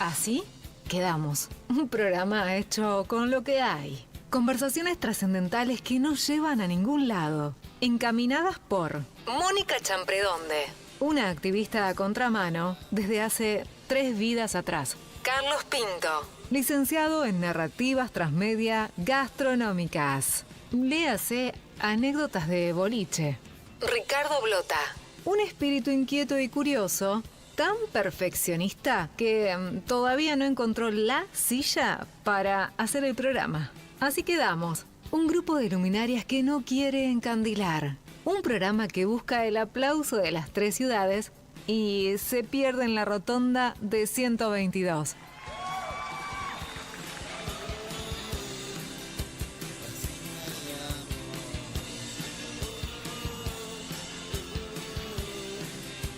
Así quedamos. Un programa hecho con lo que hay. Conversaciones trascendentales que no llevan a ningún lado. Encaminadas por Mónica Champredonde, una activista a contramano desde hace 3 vidas atrás. Carlos Pinto, licenciado en narrativas transmedia gastronómicas. Léase anécdotas de boliche. Ricardo Blota, un espíritu inquieto y curioso, tan perfeccionista que todavía no encontró la silla para hacer el programa. Así quedamos, un grupo de luminarias que no quiere encandilar. Un programa que busca el aplauso de las 3 ciudades y se pierde en la rotonda de 122.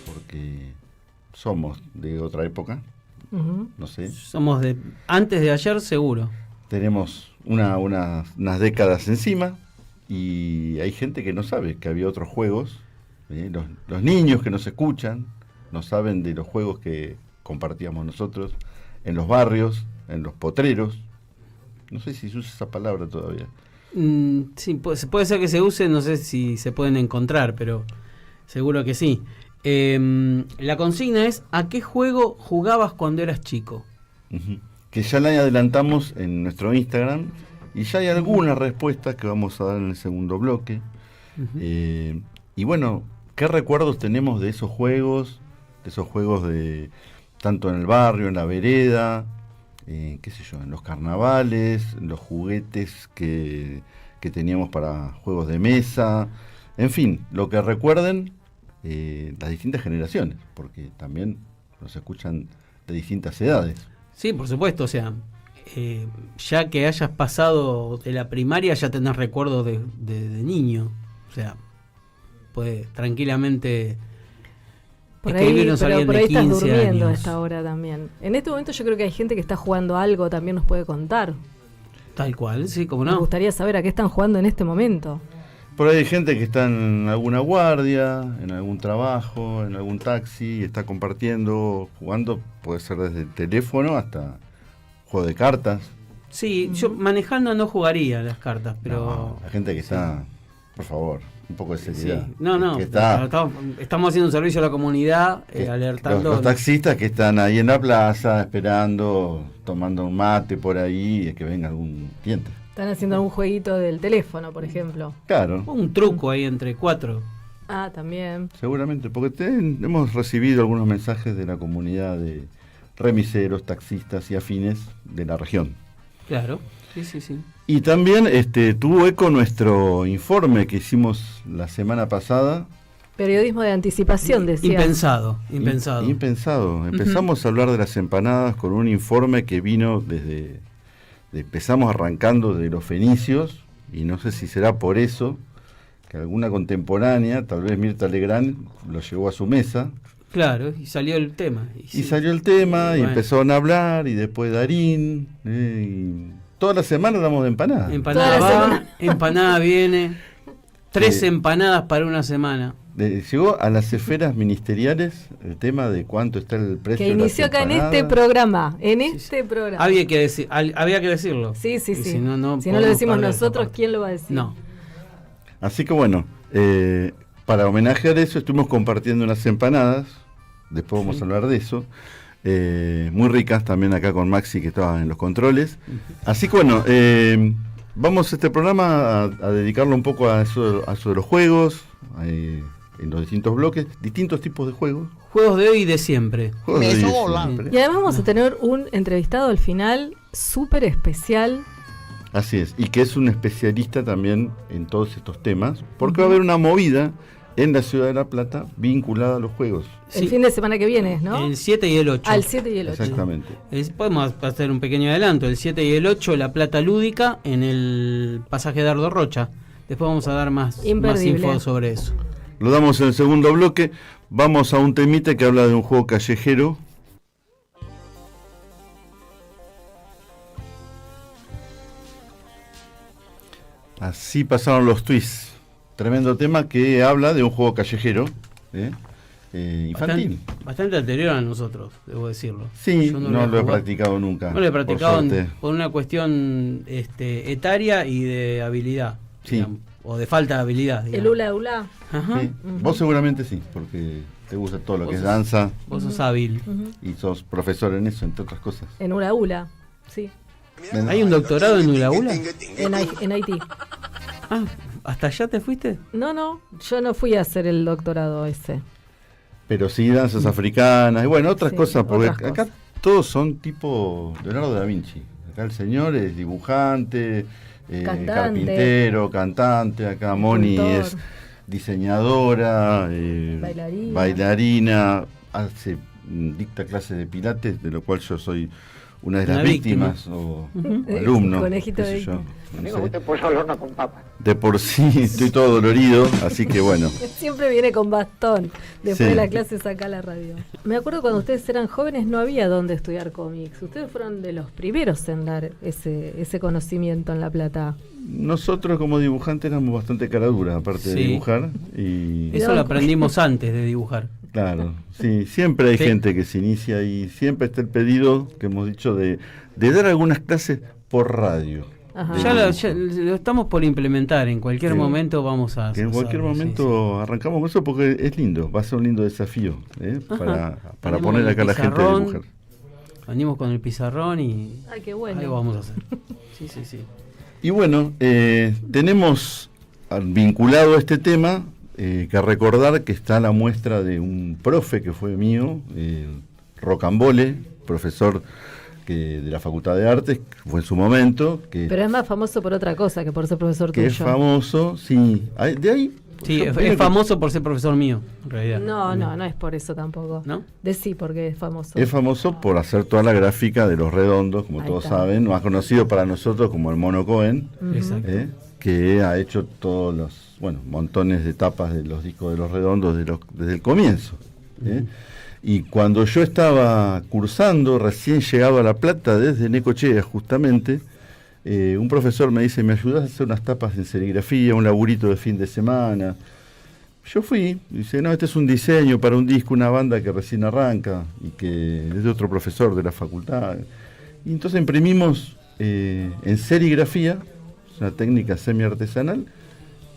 Porque somos de otra época, no sé. Somos de antes de ayer, seguro. Tenemos unas décadas encima y hay gente que no sabe que había otros juegos. Los niños que nos escuchan no saben de los juegos que compartíamos nosotros en los barrios, en los potreros. No sé si se usa esa palabra todavía. Sí, puede ser que se use, no sé si se pueden encontrar, pero seguro que sí. La consigna es: ¿a qué juego jugabas cuando eras chico? Uh-huh. Que ya la adelantamos en nuestro Instagram y ya hay algunas respuestas que vamos a dar en el segundo bloque. Uh-huh. Y bueno, ¿qué recuerdos tenemos de esos juegos? De esos juegos de tanto en el barrio, en la vereda, qué sé yo, en los carnavales, los juguetes que teníamos para juegos de mesa, en fin, lo que recuerden las distintas generaciones, porque también nos escuchan de distintas edades. Sí, por supuesto, o sea, ya que hayas pasado de la primaria ya tenés recuerdos de niño, o sea, puede tranquilamente por ahí, pero por ahí estás durmiendo años. A esta hora también. En este momento yo creo que hay gente que está jugando algo, también nos puede contar. Tal cual, sí, como no. Me gustaría saber a qué están jugando en este momento. Por ahí hay gente que está en alguna guardia, en algún trabajo, en algún taxi, está compartiendo, jugando, puede ser desde el teléfono hasta juego de cartas. Sí, yo manejando no jugaría las cartas, pero... No, la gente que está, por favor, un poco de seriedad. Sí. No, estamos haciendo un servicio a la comunidad, alertando... Los taxistas que están ahí en la plaza, esperando, tomando un mate por ahí, y que venga algún cliente. Están haciendo algún jueguito del teléfono, por ejemplo. Claro. Un truco ahí entre 4. Ah, también. Seguramente, porque hemos recibido algunos mensajes de la comunidad de remiseros, taxistas y afines de la región. Claro, sí. Y también tuvo eco nuestro informe que hicimos la semana pasada. Periodismo de anticipación, decía. Impensado. Empezamos a hablar de las empanadas con un informe que vino empezamos arrancando de los fenicios, y no sé si será por eso que alguna contemporánea, tal vez Mirta Legrand, lo llevó a su mesa. Claro, y salió el tema. Salió el tema, y empezaron a hablar, y después Darín, y toda la semana hablamos de empanadas. Empanada va, empanada viene, 3 empanadas para una semana. Llegó a las esferas ministeriales el tema de cuánto está el precio. Que inició acá en este programa. Había que decirlo. Sí. Si no lo decimos nosotros, ¿quién lo va a decir? No. Así que bueno, para homenajear eso, estuvimos compartiendo unas empanadas. Después vamos a hablar de eso. Muy ricas también acá con Maxi, que estaba en los controles. Así que bueno, vamos a este programa a dedicarlo un poco a eso de los juegos. En los distintos bloques, distintos tipos de juegos. Juegos de hoy y de siempre. Y además vamos a tener un entrevistado al final súper especial. Así es, y que es un especialista también en todos estos temas, porque va a haber una movida en la ciudad de La Plata vinculada a los juegos. El fin de semana que viene, ¿no? El 7 y el 8. Al 7 y el 8. Exactamente. Podemos hacer un pequeño adelanto. El 7 y el 8, La Plata Lúdica, en el pasaje Dardo Rocha. Después vamos a dar más info sobre eso. Lo damos en el segundo bloque. Vamos a un temita que habla de un juego callejero. Así pasaron los twists. Tremendo tema que habla de un juego callejero. infantil. Bastante anterior a nosotros, debo decirlo. Sí, Yo no lo he practicado nunca. No lo he practicado por suerte. por una cuestión etaria y de habilidad, Sí. digamos, o de falta de habilidad. El digamos. hula hula. Ajá. Sí. Vos seguramente sí, porque te gusta todo lo Vos que es sos- danza Vos sos hábil. y sos profesor en eso, entre otras cosas. En hula hula, sí. ¿Hay un doctorado en hula hula? En Haití. Ah, ¿hasta allá te fuiste? No, yo no fui a hacer el doctorado ese. Pero sí, danzas africanas y bueno, otras Sí, cosas, porque otras acá cosas. todos son tipo Leonardo da Vinci. Acá el señor es dibujante, Cantante. carpintero, cantante, acá Moni Escultor. es diseñadora, bailarina, dicta clases de pilates, de lo cual yo soy una de las Una víctima. víctimas o Ujú. alumno. Conejito qué sé de yo, víctima. no sé. Pollo al horno con papa. De por sí estoy todo dolorido, así que bueno. Siempre viene con bastón. Después Sí. de la clase saca la radio. Me acuerdo cuando ustedes eran jóvenes no había dónde estudiar cómics. Ustedes fueron de los primeros en dar ese conocimiento en La Plata. Nosotros como dibujantes éramos bastante caraduras, aparte de Sí. dibujar. Y Eso lo aprendimos antes de dibujar. claro, sí, siempre hay Sí. gente que se inicia y siempre está el pedido que hemos dicho de dar algunas clases por radio. Ajá. De Ya dibujo. lo estamos por implementar. En cualquier Sí. momento vamos a Que en cualquier hacerlo, sí, momento arrancamos con eso porque es lindo, va a ser un lindo desafío Ajá. para Tenemos poner el acá a la gente a pizarrón. dibujar. sí. Venimos con el pizarrón y Ay, qué bueno. algo vamos a hacer. Sí. Y bueno, tenemos vinculado a este tema que recordar que está la muestra de un profe que fue mío, Rocambole, profesor de la Facultad de Artes, que fue en su momento, que, Pero es más famoso por otra cosa que por ser profesor que tuyo. es famoso, sí, de ahí... Sí, yo es creo que famoso por ser profesor mío, en realidad. No es por eso tampoco. ¿No? Sí, porque es famoso. Es famoso por hacer toda la gráfica de los redondos, como Ahí todos está. saben, más conocido para nosotros como el Mono Cohen, Ujú. Exacto. que ha hecho todos los, montones de tapas de los discos de los redondos desde el comienzo. Y cuando yo estaba cursando, recién llegado a La Plata desde Necochea justamente, un profesor me dice, ¿me ayudás a hacer unas tapas en serigrafía, un laburito de fin de semana? Yo fui, dice, no, este es un diseño para un disco, una banda que recién arranca y que es de otro profesor de la facultad. Y entonces imprimimos en serigrafía, es una técnica semi-artesanal,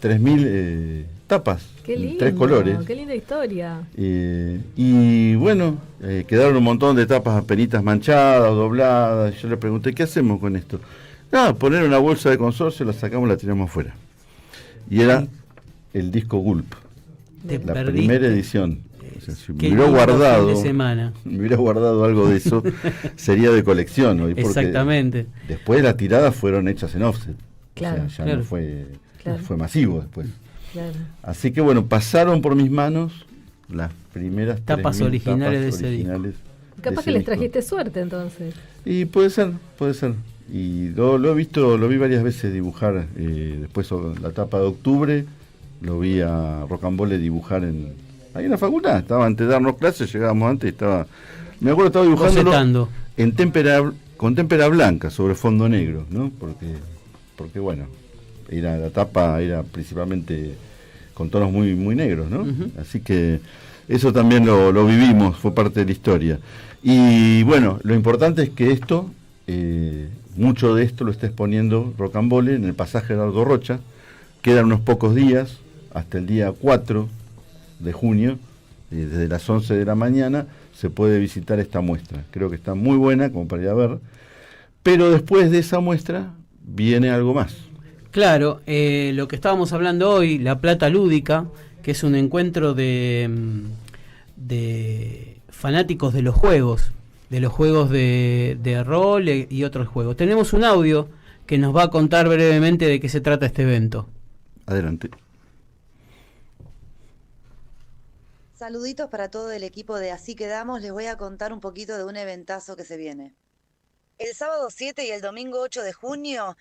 3.000 tapas, Qué en lindo. 3 colores. Qué linda historia. Y bueno, quedaron un montón de tapas apenitas manchadas, dobladas. Yo le pregunté, ¿qué hacemos con esto? Nada, poner una bolsa de consorcio, la sacamos, la tiramos afuera. Y era el disco Gulp, Te la perdiste. primera edición. O sea, si me Qué hubiera lindo guardado, fin de semana. me hubiera guardado algo de eso, sería de colección hoy, porque Exactamente. después las tiradas fueron hechas en offset. Claro, o sea, ya claro. no fue, Claro. no fue masivo después. Claro. Así que bueno, pasaron por mis manos las primeras Tapas 3.000 originales de tapas ese disco. originales de Capaz ese que les disco. trajiste suerte entonces. Y puede ser. Y lo he visto, lo vi varias veces dibujar. Después la tapa de octubre, lo vi a Rocambole dibujar ahí en la facultad. Estaba antes de darnos clases, llegábamos antes, me acuerdo estaba dibujándolo Bocetando. con témpera blanca sobre fondo negro, ¿no? Porque bueno, la tapa era principalmente con tonos muy, muy negros, ¿no? Ujú. Así que eso también lo vivimos, fue parte de la historia. Y bueno, lo importante es que mucho de esto lo está exponiendo Rocambole en el pasaje de Dardo Rocha. Quedan unos pocos días, hasta el día 4 de junio, desde las 11 de la mañana, se puede visitar esta muestra. Creo que está muy buena como para ir a ver. Pero después de esa muestra viene algo más. Claro, lo que estábamos hablando hoy, La Plata Lúdica, que es un encuentro de fanáticos de los juegos de rol y otros juegos. Tenemos un audio que nos va a contar brevemente de qué se trata este evento. Adelante. Saluditos para todo el equipo de Así Quedamos. Les voy a contar un poquito de un eventazo que se viene. El sábado 7 y el domingo 8 de junio,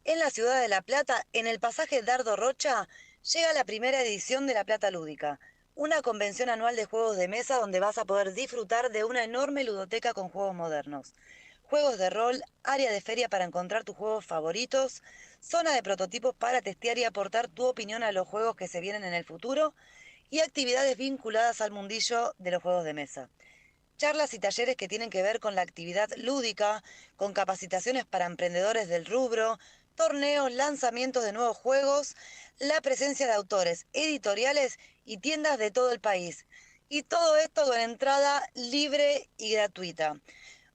en la ciudad de La Plata, en el pasaje Dardo Rocha, llega la primera edición de La Plata Lúdica, una convención anual de juegos de mesa donde vas a poder disfrutar de una enorme ludoteca con juegos modernos. Juegos de rol, área de feria para encontrar tus juegos favoritos, zona de prototipos para testear y aportar tu opinión a los juegos que se vienen en el futuro, y actividades vinculadas al mundillo de los juegos de mesa. Charlas y talleres que tienen que ver con la actividad lúdica, con capacitaciones para emprendedores del rubro, torneos, lanzamientos de nuevos juegos, la presencia de autores, editoriales y tiendas de todo el país. Y todo esto con entrada libre y gratuita.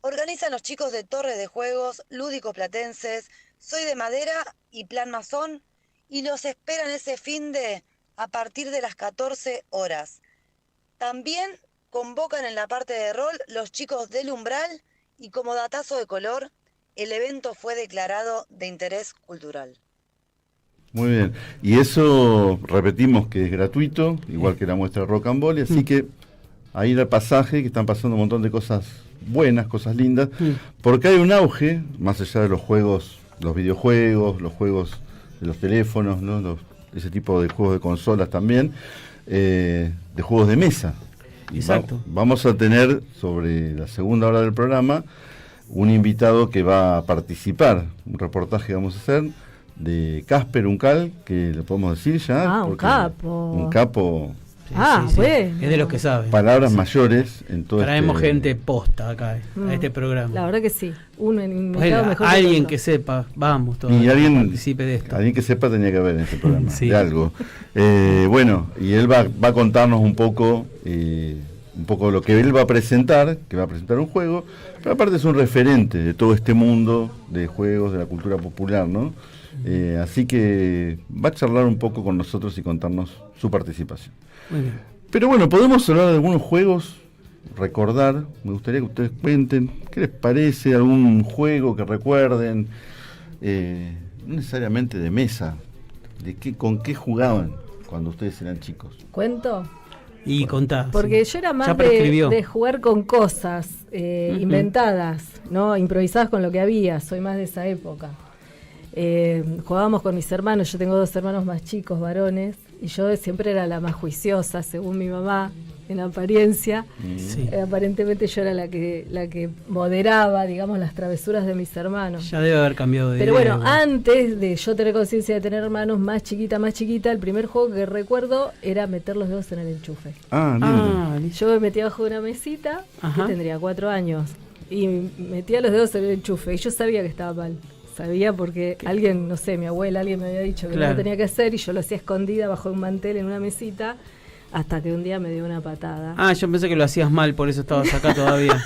Organizan los chicos de Torres de Juegos, Lúdicos Platenses, Soy de Madera y Plan Masón, y los esperan ese finde a partir de las 14 horas. También convocan en la parte de rol los chicos del Umbral y como datazo de color, el evento fue declarado de interés cultural. Muy bien. Y eso repetimos que es gratuito, igual que la muestra Rock and Ball, así que ahí el pasaje, que están pasando un montón de cosas buenas, cosas lindas, porque hay un auge, más allá de los juegos, los videojuegos, los juegos de los teléfonos, ¿no? Ese tipo de juegos de consolas también, de juegos de mesa. Exacto. Vamos a tener sobre la segunda hora del programa un invitado que va a participar, un reportaje que vamos a hacer de Casper Uncal, que le podemos decir ya. Un capo. Un capo. Sí, bueno. Es de los que saben. Palabras mayores en todo Traemos gente posta acá a este programa. La verdad que sí. Un invitado Bueno, mejor alguien que que sepa, vamos, todos, y alguien participe de esto. Alguien que sepa tenía que ver en este programa, Sí. de algo. Bueno, y él va a contarnos un poco lo que él va a presentar, que va a presentar un juego, pero aparte es un referente de todo este mundo de juegos, de la cultura popular, ¿no? Así que va a charlar un poco con nosotros y contarnos su participación. Muy bien. Pero bueno, podemos hablar de algunos juegos, recordar, me gustaría que ustedes cuenten, ¿qué les parece? ¿Algún juego que recuerden? No necesariamente de mesa, ¿con qué jugaban cuando ustedes eran chicos? ¿Cuento? Y contá. Porque sí. yo era más Ya prescribió. de jugar con cosas inventadas, ¿no? Improvisadas con lo que había. Soy más de esa época. Jugábamos con mis hermanos. Yo tengo 2 hermanos más chicos, varones, y yo siempre era la más juiciosa, según mi mamá, en apariencia. Sí. Aparentemente yo era la que moderaba, digamos, las travesuras de mis hermanos. Ya debe haber cambiado de Pero idea, bueno, antes de yo tener conciencia de tener hermanos más chiquita, el primer juego que recuerdo era meter los dedos en el enchufe. listo. Yo me metía bajo una mesita, Ajá. que tendría 4 años, y metía los dedos en el enchufe, y yo sabía que estaba mal. Sabía porque alguien, no sé, mi abuela, alguien me había dicho que no lo tenía que hacer, y yo lo hacía escondida bajo un mantel en una mesita, hasta que un día me dio una patada. Yo pensé que lo hacías mal, por eso estabas acá todavía.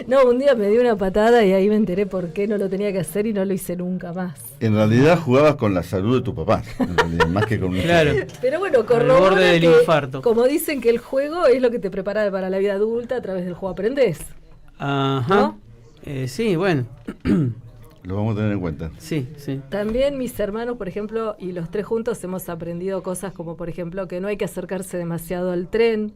No, un día me dio una patada y ahí me enteré por qué no lo tenía que hacer y no lo hice nunca más. En realidad jugabas con la salud de tu papá, en realidad, más que con un Claro. Pero bueno, Al corrobora borde del que, infarto. como dicen que el juego es lo que te prepara para la vida adulta, a través del juego aprendés. Ajá. ¿No? Sí, bueno. Lo vamos a tener en cuenta. Sí, sí. También mis hermanos, por ejemplo, y los 3 juntos hemos aprendido cosas como, por ejemplo, que no hay que acercarse demasiado al tren,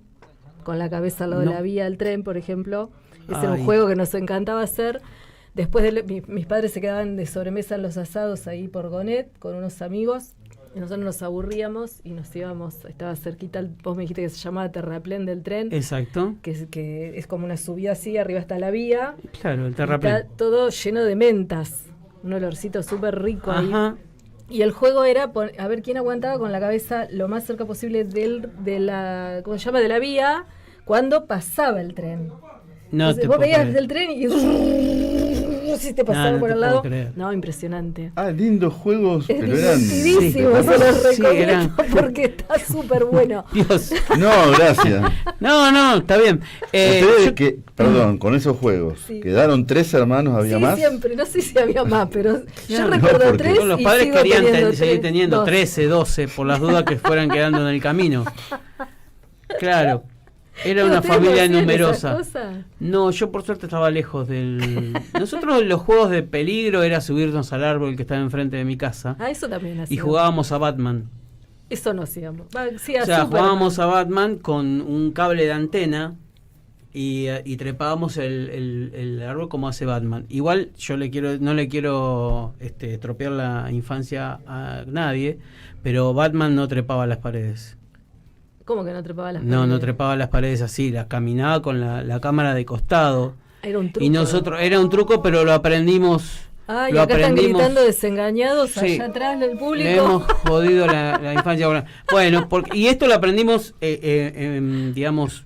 con la cabeza al lado de la vía del tren, por ejemplo. Ese era un juego que nos encantaba hacer. Después mis padres se quedaban de sobremesa en los asados ahí por Gonet con unos amigos, y nosotros nos aburríamos y nos íbamos, estaba cerquita, vos me dijiste que se llamaba terraplén del tren. Exacto. Que es como una subida así, arriba está la vía. Claro, el Está terraplén. todo lleno de mentas, un olorcito súper rico ahí. Ajá. Y el juego era a ver quién aguantaba con la cabeza lo más cerca posible de la, ¿cómo se llama?, de la vía, cuando pasaba el tren. No Entonces, te vos puedo veías creer. el tren y si te pasaba No por te al puedo lado. creer. No, impresionante. Lindos juegos, Es pero eran... divertidísimo, Sí, se los sí, recomiendo eran- porque está súper bueno. Dios. No, gracias. No, está bien. Ustedes perdón, con esos juegos, Sí. ¿quedaron 3 hermanos? ¿Había Sí, más? siempre, no sé si había más, pero yo No, recuerdo porque 3 Los y padres sigo querían teniendo seguir 3, teniendo 2. 13, 12, por las dudas que fueran quedando en el camino. Claro. Era una ¿Ustedes no familia hacían numerosa. esas cosas? No, yo por suerte estaba lejos del... Nosotros los juegos de peligro era subirnos al árbol que estaba enfrente de mi casa Eso también hacíamos. y jugábamos a Batman. Eso no hacíamos. Sí, O sea, Superman. jugábamos a Batman con un cable de antena y trepábamos el árbol como hace Batman. Igual yo no le quiero tropear la infancia a nadie, pero Batman no trepaba las paredes. ¿Cómo que no trepaba las No paredes? trepaba las paredes así, las caminaba con la cámara de costado. Era un truco. Y nosotros, era un truco, pero lo aprendimos Ah, y lo acá están aprendimos. gritando desengañados Sí. allá atrás del público. Le hemos jodido la infancia. Bueno, y esto lo aprendimos, digamos,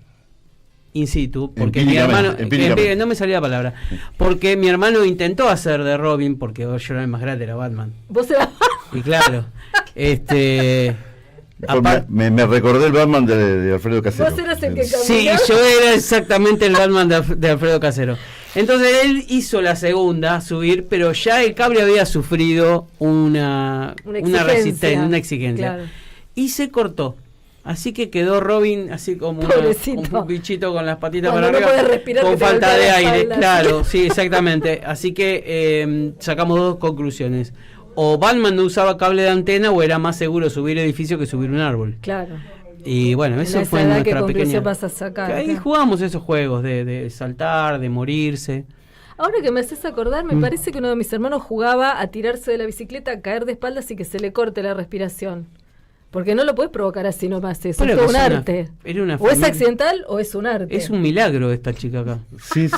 in situ, porque mi hermano, Empíricamente. no me salía la palabra, porque mi hermano intentó hacer de Robin, porque yo era el más grande, era Batman. Vos eras... Y claro, Me recordé el Batman de Alfredo Casero. Vos eras el que sí, caminaba. yo era exactamente el Batman de Alfredo Casero. Entonces él hizo la segunda, subir, pero ya el cable había sufrido una resistencia, una exigencia. Claro. Y se cortó. Así que quedó Robin así como Pobrecito. un bichito con las patitas Cuando para no arriba, puede respirar, con que te falta golpea de la aire. espalda. Claro, sí, exactamente. Así que sacamos dos conclusiones. O Batman no usaba cable de antena o era más seguro subir edificio que subir un árbol. Claro. Y bueno, En eso esa fue edad, ¿qué nuestra conclusión pequeña... vas a sacar? Ahí Claro. jugamos esos juegos de saltar, de morirse. Ahora que me haces acordar, me parece que uno de mis hermanos jugaba a tirarse de la bicicleta, a caer de espaldas y que se le corte la respiración. Porque no lo puedes provocar así nomás, eso Bueno, es que un es una- arte. era una O es familia- accidental o es un arte. Es un milagro esta chica acá.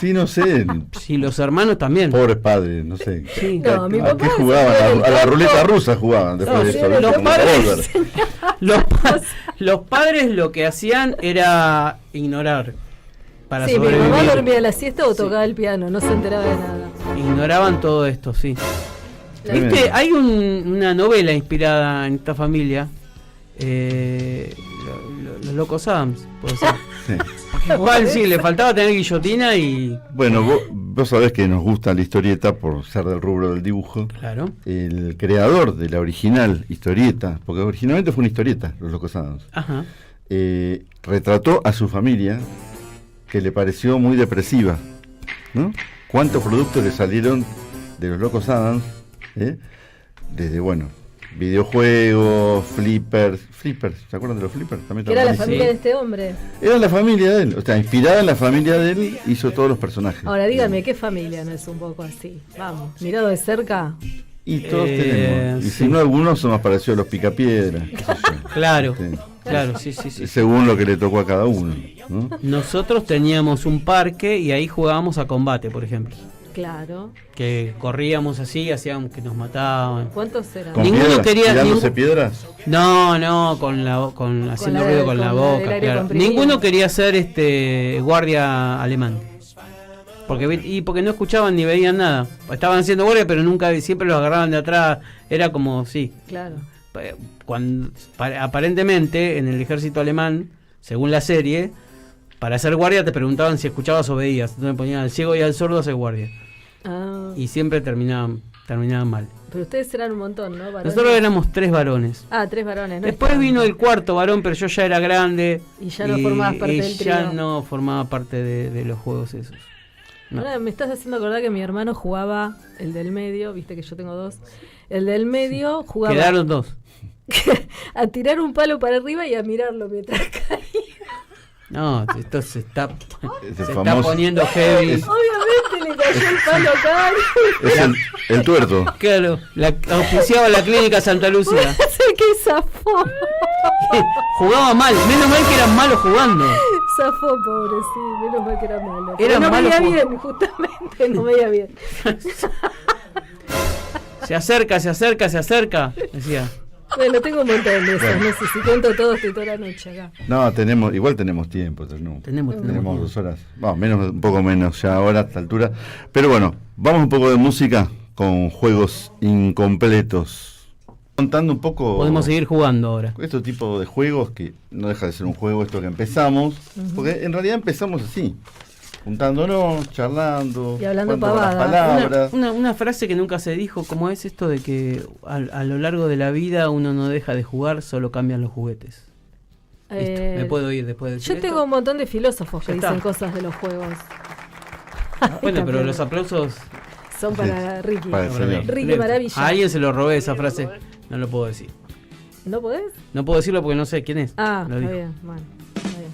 Sí, no sé. Sí, los hermanos también. Pobres padres, no sé. Sí. No, mi ¿A papá qué se jugaban? fue del A la campo. ruleta rusa jugaban después No, de sí, eso. los como padres- revólver. Los padres lo que hacían era ignorar para Sí, mi sobrevivir. mamá dormía la siesta o tocaba el piano, no se enteraba de nada. Ignoraban todo esto, sí. Tremendo. ¿Viste? Hay una novela inspirada en esta familia. Los Locos Adams, puede ser. Sí. Igual sí, le faltaba tener guillotina y... Bueno, vos sabés que nos gusta la historieta por ser del rubro del dibujo. Claro. El creador de la original historieta, porque originalmente fue una historieta, Los Locos Adams, Ajá. retrató a su familia que le pareció muy depresiva, ¿no? ¿Cuántos productos le salieron de Los Locos Adams? Desde, bueno, videojuegos, flippers, ¿se acuerdan de los flippers? También Que era la estaban familia de buenísimos. este hombre. Era la familia de él, o sea, inspirada en la familia de él, hizo todos los personajes. Ahora dígame, ¿qué familia no es un poco así? Vamos, mirado de cerca. Y todos tenemos. Y sí. si no, algunos son más parecidos a los Picapiedras. qué sé yo. Claro, Sí. claro, sí. Según lo que le tocó a cada uno, ¿no? Nosotros teníamos un parque y ahí jugábamos a combate, por ejemplo. Claro. Que corríamos así, hacíamos que nos mataban. ¿Cuántos eran? Con Ninguno piedras, quería- tirándose ningún- piedras. No, haciendo ruido con la del boca, aire claro. comprimido. Ninguno quería ser guardia alemán. Porque no escuchaban ni veían nada. Estaban haciendo guardia, pero siempre los agarraban de atrás. Era como, sí. Claro. Aparentemente, en el ejército alemán, según la serie, para hacer guardia te preguntaban si escuchabas o veías. Entonces ponían al ciego y al sordo a hacer guardia. Ah, Y siempre terminaban mal. pero ustedes eran un montón, ¿no? Varones. Nosotros éramos 3 varones. Ah, 3 varones. No Después estaban. vino el cuarto varón, pero yo ya era grande. Y ya no formabas parte y del ya trío. no formaba parte de los juegos esos. No. Ahora me estás haciendo acordar que mi hermano jugaba, el del medio, viste que yo tengo 2. El del medio jugaba Quedaron 2. a tirar un palo para arriba y a mirarlo mientras caía. No, esto se está Ese famoso- poniendo heavy. Obviamente le cayó el palo acá. Es el tuerto. Claro, auspiciaba la clínica Santa Lucía. Sé que zafó. Jugaba mal, menos mal que eran malos jugando. Zafó, pobre, sí. Menos mal que era malo. Era Pero no malo veía jugar. bien, justamente. No veía bien. Se acerca, decía. Bueno, tengo un montón de esos. Bueno. No sé si cuento todo, estoy toda la noche acá. No, igual tenemos tiempo. Tenemos Tenemos 2 horas. Bueno, un poco menos ya ahora a esta altura. Pero bueno, vamos un poco de música con juegos incompletos. Contando un poco. Podemos seguir jugando ahora. Este tipo de juegos que no deja de ser un juego esto que empezamos. Porque en realidad empezamos así. Juntándonos, charlando. Y hablando jugando con las pavadas. palabras. Una frase que nunca se dijo, como es esto de que a lo largo de la vida uno no deja de jugar, solo cambian los juguetes. Listo, me puedo ir después de decir Yo tengo esto. un montón de filósofos que Ya está. dicen cosas de los juegos. Bueno, pero También. los aplausos Son para Ricky. Para el señor. Ricky Maravilla. A alguien se lo robé esa frase, no lo puedo decir. ¿No podés? No puedo decirlo porque no sé quién es. Ah, Lo está dijo. bien. Bueno, está bien.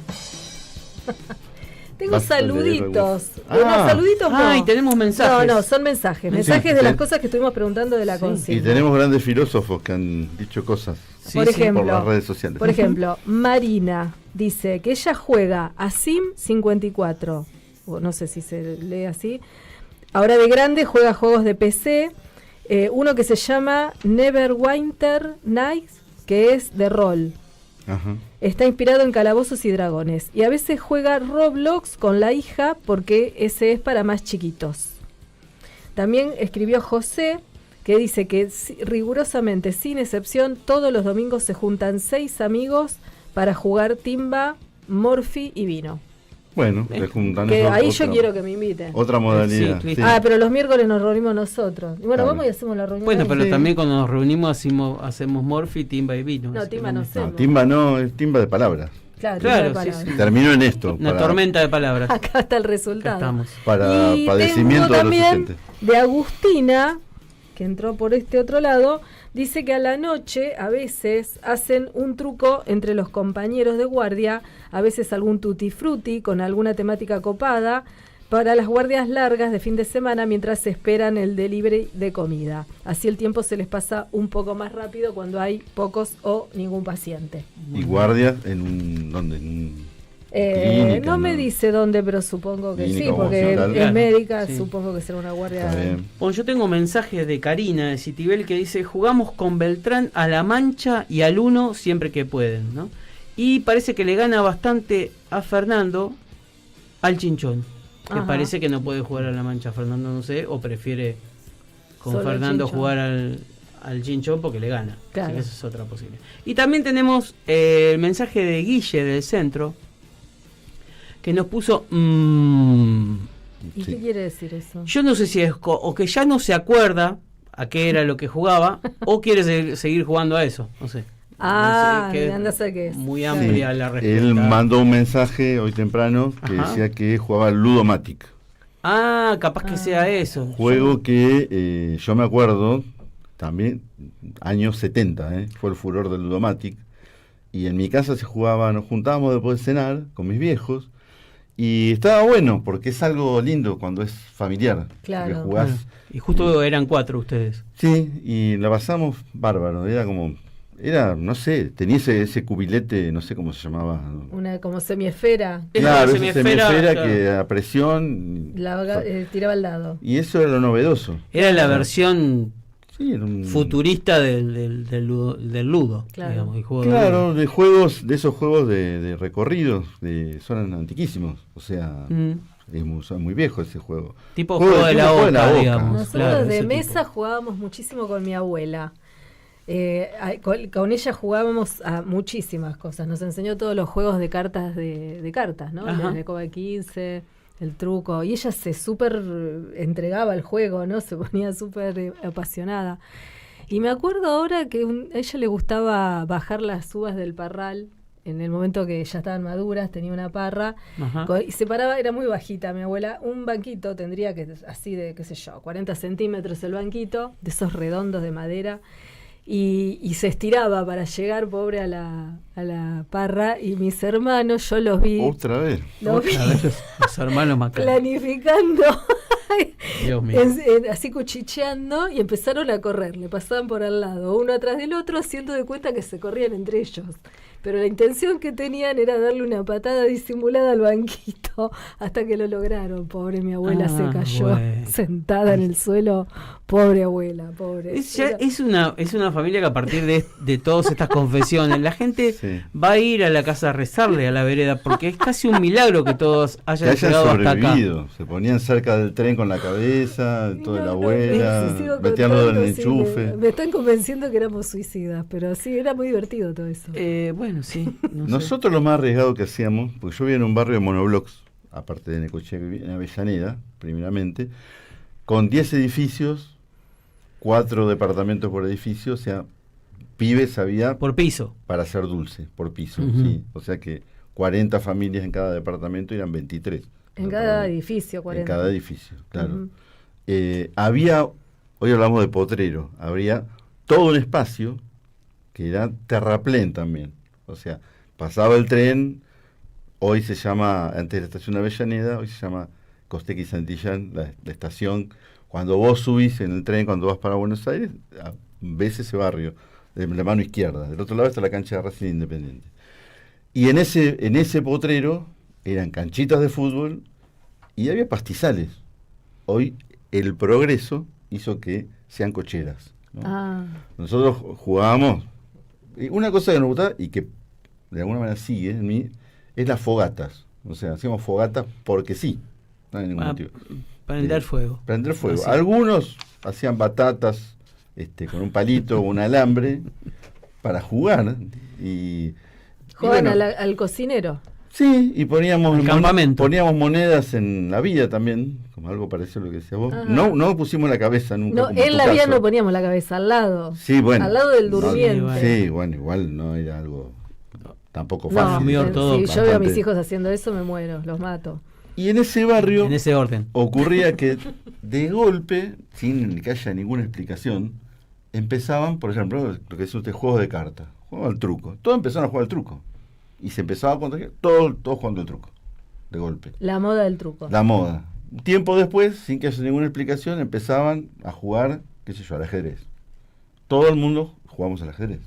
Tengo Basta de saluditos. leer Unos saluditos no. Ay, tenemos mensajes. No, son mensajes. Sí. Mensajes de Sí. las cosas que estuvimos preguntando de la Sí. consigna. Y tenemos grandes filósofos que han dicho cosas Sí, por sí. ejemplo, por las redes sociales. Por ejemplo, Marina dice que ella juega a Sim 54, o no sé si se lee así, Ahora de grande juega juegos de PC, uno que se llama Neverwinter Nights, que es de rol. Ajá. Está inspirado en Calabozos y Dragones. Y a veces juega Roblox con la hija porque ese es para más chiquitos. También escribió José, que dice que rigurosamente, sin excepción, todos los domingos se juntan 6 amigos para jugar timba, morfi y vino. Bueno, le juntan Que eso, ahí otra, yo quiero que me inviten. otra modalidad. Sí, sí. Ah, pero los miércoles nos reunimos nosotros. Y bueno, Claro. vamos y hacemos la reunión. Bueno, ahí. pero Sí. también cuando nos reunimos hacemos morfi, timba y vino. No, Así timba que no lo sé. mismo. No, timba no, es timba de palabras. Claro, Claro, timba de sí, palabras. Terminó en esto. Una tormenta de palabras. Acá está el Acá resultado. estamos. Para Y padecimiento tengo de los también oyentes. de Agustina, que entró por este otro lado, dice que a la noche a veces hacen un truco entre los compañeros de guardia, a veces algún tutti frutti con alguna temática copada, para las guardias largas de fin de semana mientras esperan el delivery de comida. Así el tiempo se les pasa un poco más rápido cuando hay pocos o ningún paciente. Y guardias en un... ¿Dónde? En un clínica, no me ¿no? dice dónde, pero supongo que Clínica sí, o porque hospital. es Claro, médica, sí. supongo que será una guardia. Está bien. Bueno, yo tengo mensajes de Karina de Citibel que dice: jugamos con Beltrán a la mancha y al 1 siempre que pueden, ¿no? Y parece que le gana bastante a Fernando al Chinchón, que Ajá. parece que no puede jugar a la mancha Fernando, no sé, o prefiere con Solo el Fernando Chinchón. jugar al Chinchón porque le gana. Claro. Así que esa es otra posibilidad. Y también tenemos el mensaje de Guille del Centro, que nos puso... ¿Y Sí. qué quiere decir eso? Yo no sé si es o que ya no se acuerda a qué era lo que jugaba o quiere seguir jugando a eso, no sé. Ah, No sé, que anda a ser qué es. muy Claro. amplia Sí, la respuesta. él mandó un mensaje hoy temprano que Ajá. decía que jugaba al Ludomatic. Ah, capaz que sea eso. Juego que yo me acuerdo, también, años 70, fue el furor del Ludomatic. Y en mi casa se jugaba, nos juntábamos después de cenar con mis viejos. Y estaba bueno, porque es algo lindo cuando es familiar. Claro. Que jugás. Ah, y justo eran 4 ustedes. Sí, y la pasamos bárbaro. Era, no sé, tenía ese cubilete, no sé cómo se llamaba. Una como semiesfera. Es Claro, una esa semiesfera, semiesfera claro. que a presión. Tiraba al lado. Y eso era lo novedoso. Era la versión Sí, era un- futurista del ludo, Claro. digamos, el juego de Claro, ludo. de juegos, de esos juegos de recorridos, son antiquísimos. O sea, son muy viejo ese juego. Tipo Juego juego de de la tipo, juego de la boca, boca. digamos. Nosotros claro, de ese mesa tipo. jugábamos muchísimo con mi abuela. Con ella jugábamos a muchísimas cosas. Nos enseñó todos los juegos de cartas de cartas, ¿no? Ajá. El Coba 15, el truco. Y ella se súper entregaba al juego, ¿no? Se ponía súper apasionada. Y me acuerdo ahora que a ella le gustaba bajar las uvas del parral. En el momento que ya estaban maduras, tenía una parra. Ajá. Y se paraba, era muy bajita mi abuela, un banquito tendría que, así de, qué sé yo, 40 centímetros el banquito, de esos redondos de madera, y se estiraba para llegar, pobre, a la parra, y mis hermanos, yo los vi, Otra vez. los vi A ver, los hermanos Macron. planificando, Dios mío. así cuchicheando, y empezaron a correr, le pasaban por al lado, uno atrás del otro, haciendo de cuenta que se corrían entre ellos. Pero la intención que tenían era darle una patada disimulada al banquito hasta que lo lograron. Pobre mi abuela, se cayó bueno. sentada en el suelo. Pobre abuela, pobre. Es una familia que a partir de todas estas confesiones, la gente Sí. va a ir a la casa a rezarle a la vereda, porque es casi un milagro que todos Que hayan hayan llegado hasta acá. sobrevivido. Se ponían cerca del tren con la cabeza, toda la abuela, sí, sigo metíanlo en el contando, sí, enchufe. me están convenciendo que éramos suicidas, pero sí, era muy divertido todo eso. Bueno, sí. No sé. Nosotros lo más arriesgado que hacíamos, porque yo vivía en un barrio de monoblocks, aparte de Necochea, en Avellaneda, primeramente, con 10 edificios, 4 departamentos por edificio, o sea, pibes había Por piso. para hacer dulce, por piso, Ujú. ¿sí? O sea que 40 familias en cada departamento eran 23. En cada edificio, 40. En cada edificio, claro. Ujú. Había, hoy hablamos de potrero, habría todo un espacio que era terraplén también. O sea, pasaba el tren, hoy se llama, antes de la estación de Avellaneda, hoy se llama Costequi Santillán, la estación. Cuando vos subís en el tren, cuando vas para Buenos Aires, ves ese barrio, de la mano izquierda. Del otro lado está la cancha de Racing Independiente. Y en ese potrero eran canchitas de fútbol y había pastizales. Hoy el progreso hizo que sean cocheras, ¿no? Ah, Nosotros jugábamos, y una cosa que nos gustaba y que de alguna manera sigue en mí, es las fogatas. O sea, hacíamos fogatas porque sí, no hay ningún motivo. Prender fuego. Prender fuego. Así. Algunos hacían batatas con un palito o un alambre para jugar. Y juegan bueno, al cocinero. sí, y poníamos, Al campamento. poníamos monedas en la vía también, como algo parecido a lo que decías vos. Ajá. No pusimos la cabeza nunca. No, como en tu la vía caso. no poníamos la cabeza, al lado. Sí, bueno. Al lado del No, durmiente. sí, bueno, igual no era algo tampoco No, fácil. muy ortodoxo. si yo veo a mis Bastante. hijos haciendo eso, me muero, los mato. Y en ese barrio En ese orden. ocurría que de golpe, sin que haya ninguna explicación, empezaban, por ejemplo, lo que es usted, juegos de cartas, juego al truco. Todos empezaron a jugar al truco. Y se empezaba a contagiar, todos jugando al truco, de golpe. La moda del truco. La moda. Un tiempo después, sin que haya ninguna explicación, empezaban a jugar, qué sé yo, al ajedrez. Todo el mundo jugamos al ajedrez.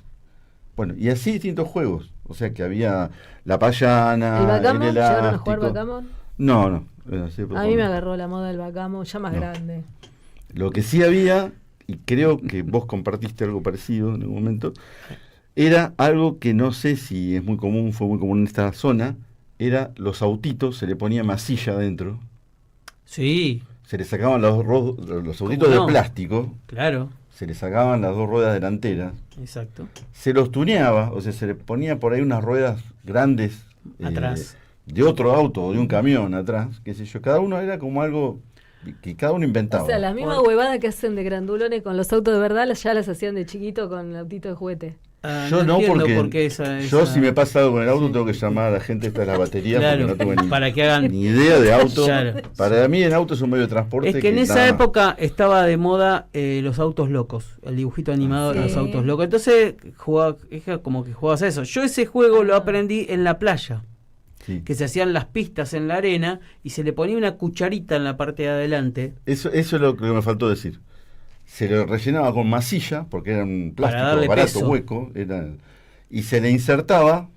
Bueno, y así distintos juegos. O sea que había la payana, ¿El backgammon? el ¿Llegaron a elástico. jugar backgammon? No. A mí me agarró la moda del backgammon, ya más No. grande. Lo que sí había, y creo que vos compartiste algo parecido en algún momento, era algo que no sé si es muy común, fue muy común en esta zona, era los autitos, se le ponía masilla adentro, Sí, se le sacaban los autitos ¿Cómo de no? plástico, claro. se le sacaban las 2 ruedas delanteras, Exacto. se los tuneaba, o sea, se le ponía por ahí unas ruedas grandes Atrás. de otro auto o de un camión atrás, qué sé yo, cada uno era como algo que cada uno inventaba. O sea, la misma huevada que hacen de grandulones con los autos de verdad, ya las hacían de chiquito con el autito de juguete. Yo no, entiendo porque por qué yo si me pasa algo con el auto tengo que llamar a la gente esta de la batería Claro, porque no tengo para que hagan. ni idea de auto. Claro. Para mí el auto es un medio de transporte. Es que en esa nada más. época estaba de moda los autos locos, el dibujito animado de Sí. los autos locos. Entonces como que jugabas a eso. Yo ese juego lo aprendí en la playa, Sí. que se hacían las pistas en la arena y se le ponía una cucharita en la parte de adelante. Eso es lo que me faltó decir. Se lo rellenaba con masilla, porque era un Para plástico darle barato, peso. hueco, y se le insertaba,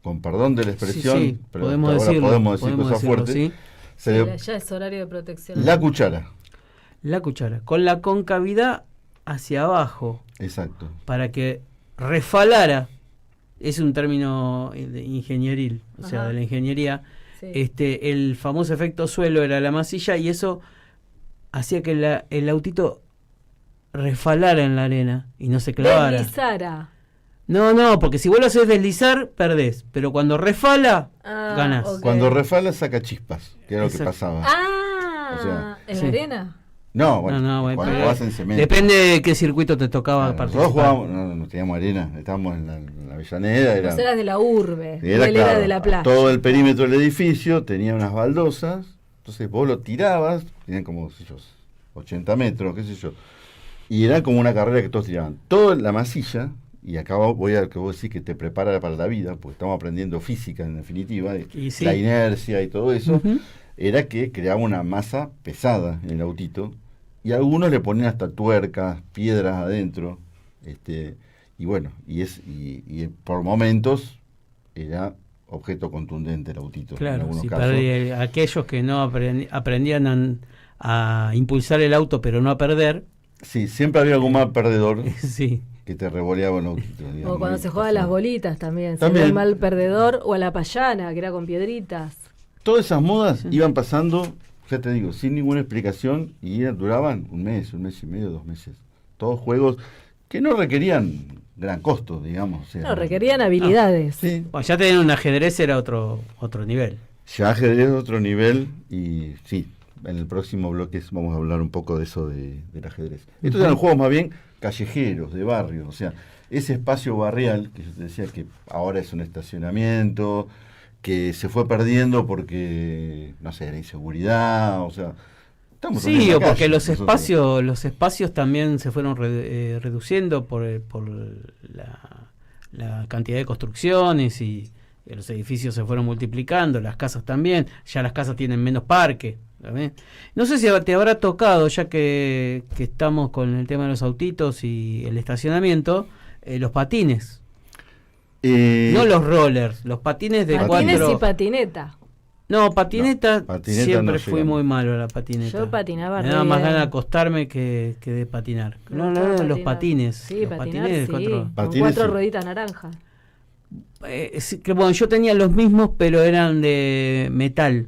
con perdón de la expresión, Sí, pero podemos ahora decirlo, podemos decir podemos cosas decirlo, fuertes, sí. se le- Ya es horario de protección. la cuchara, La cuchara, con la concavidad hacia abajo, exacto. para que refalara. Es un término ingenieril, o sea, Ajá. de la ingeniería. Sí. El famoso efecto suelo era la masilla y eso hacía que el autito refalara en la arena y no se clavara. Deslizara. No, porque si vos lo haces deslizar, perdés. Pero cuando refala, Ah, ganás. ok. Cuando refala saca chispas, que era lo que Exacto. pasaba. Ah, O sea, ¿en sí. la arena? No, bueno, bueno, cuando pero jugás en cemento. depende de qué circuito te tocaba Claro, participar. nosotros jugábamos, no teníamos arena, estábamos en la Avellaneda, Vos eras de la urbe, y él claro, era de la playa. todo el perímetro del edificio tenía unas baldosas, entonces vos lo tirabas, tenían como, qué sé yo, 80 metros, qué sé yo, y era como una carrera que todos tiraban. Toda la masilla, y acá voy a lo que vos decís que te prepara para la vida, porque estamos aprendiendo física en definitiva, Y sí. la inercia y todo eso, Ujú. era que creaba una masa pesada en el autito, y algunos le ponían hasta tuercas, piedras adentro, y bueno, y por momentos era objeto contundente el autito en Claro, algunos si casos. aquellos que no aprendían a impulsar el auto pero no a perder, Sí, siempre había algún más perdedor sí. que te revoleaba el autito. digamos, O cuando y se juega a pasaba. las bolitas también. Se También. ve el mal perdedor. O a la payana, que era con piedritas. Todas esas modas Sí. iban pasando, ya te digo, sin ninguna explicación y duraban un mes y medio, 2 meses. Todos juegos que no requerían gran costo, digamos. O sea, No, requerían habilidades. Sí, Bueno, ya tener un ajedrez era otro nivel. ya ajedrez de otro nivel y sí, en el próximo bloque vamos a hablar un poco de eso del ajedrez. Estos eran juegos más bien callejeros, de barrio, o sea, ese espacio barrial que yo te decía que ahora es un estacionamiento, que se fue perdiendo porque, no sé, la inseguridad, o sea, estamos en Sí, la o porque calle nosotros. los espacios también se fueron reduciendo por la cantidad de construcciones y los edificios se fueron multiplicando, las casas también, ya las casas tienen menos parque. ¿Sabes? No sé si te habrá tocado, ya que estamos con el tema de los autitos y el estacionamiento, los patines. No los rollers, los patines de Patines cuatro. y patineta. No, patineta, patineta siempre no fui llegamos. muy malo a la patineta. Yo patinaba Me daba re más bien. ganas de acostarme que de patinar. Me No, gustaba los patinar. patines. Sí, los patinar, patines, sí. cuatro- Con Patines, 4 sí. rueditas naranjas. Sí, que bueno, yo tenía los mismos, pero eran de metal.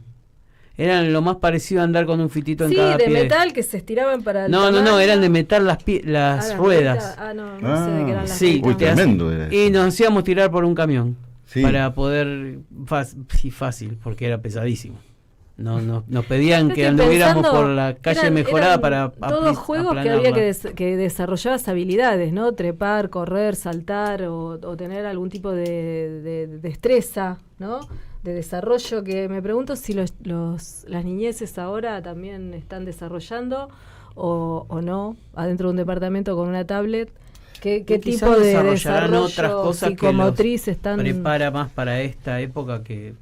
Eran lo más parecido a andar con un fitito en Sí, cada de pie. metal que se estiraban para el No, tamaño. eran de metal las Ah, ruedas. rueditas. No sé de qué eran las Sí, Uy, rueditas. tremendo era Y eso. nos hacíamos tirar por un camión Sí. para poder, sí, fácil, porque era pesadísimo. Nos pedían Yo que estoy anduviéramos pensando, por la calle eran mejorada para todos juegos que había aplanarla. que desarrollabas habilidades, ¿no? Trepar, correr, saltar o tener algún tipo de destreza, ¿no? De desarrollo que me pregunto si las niñeces ahora también están desarrollando o no, adentro de un departamento con una tablet. ¿Qué Y quizás tipo de desarrollarán desarrollo otras cosas que psicomotriz los están? prepara más para esta época que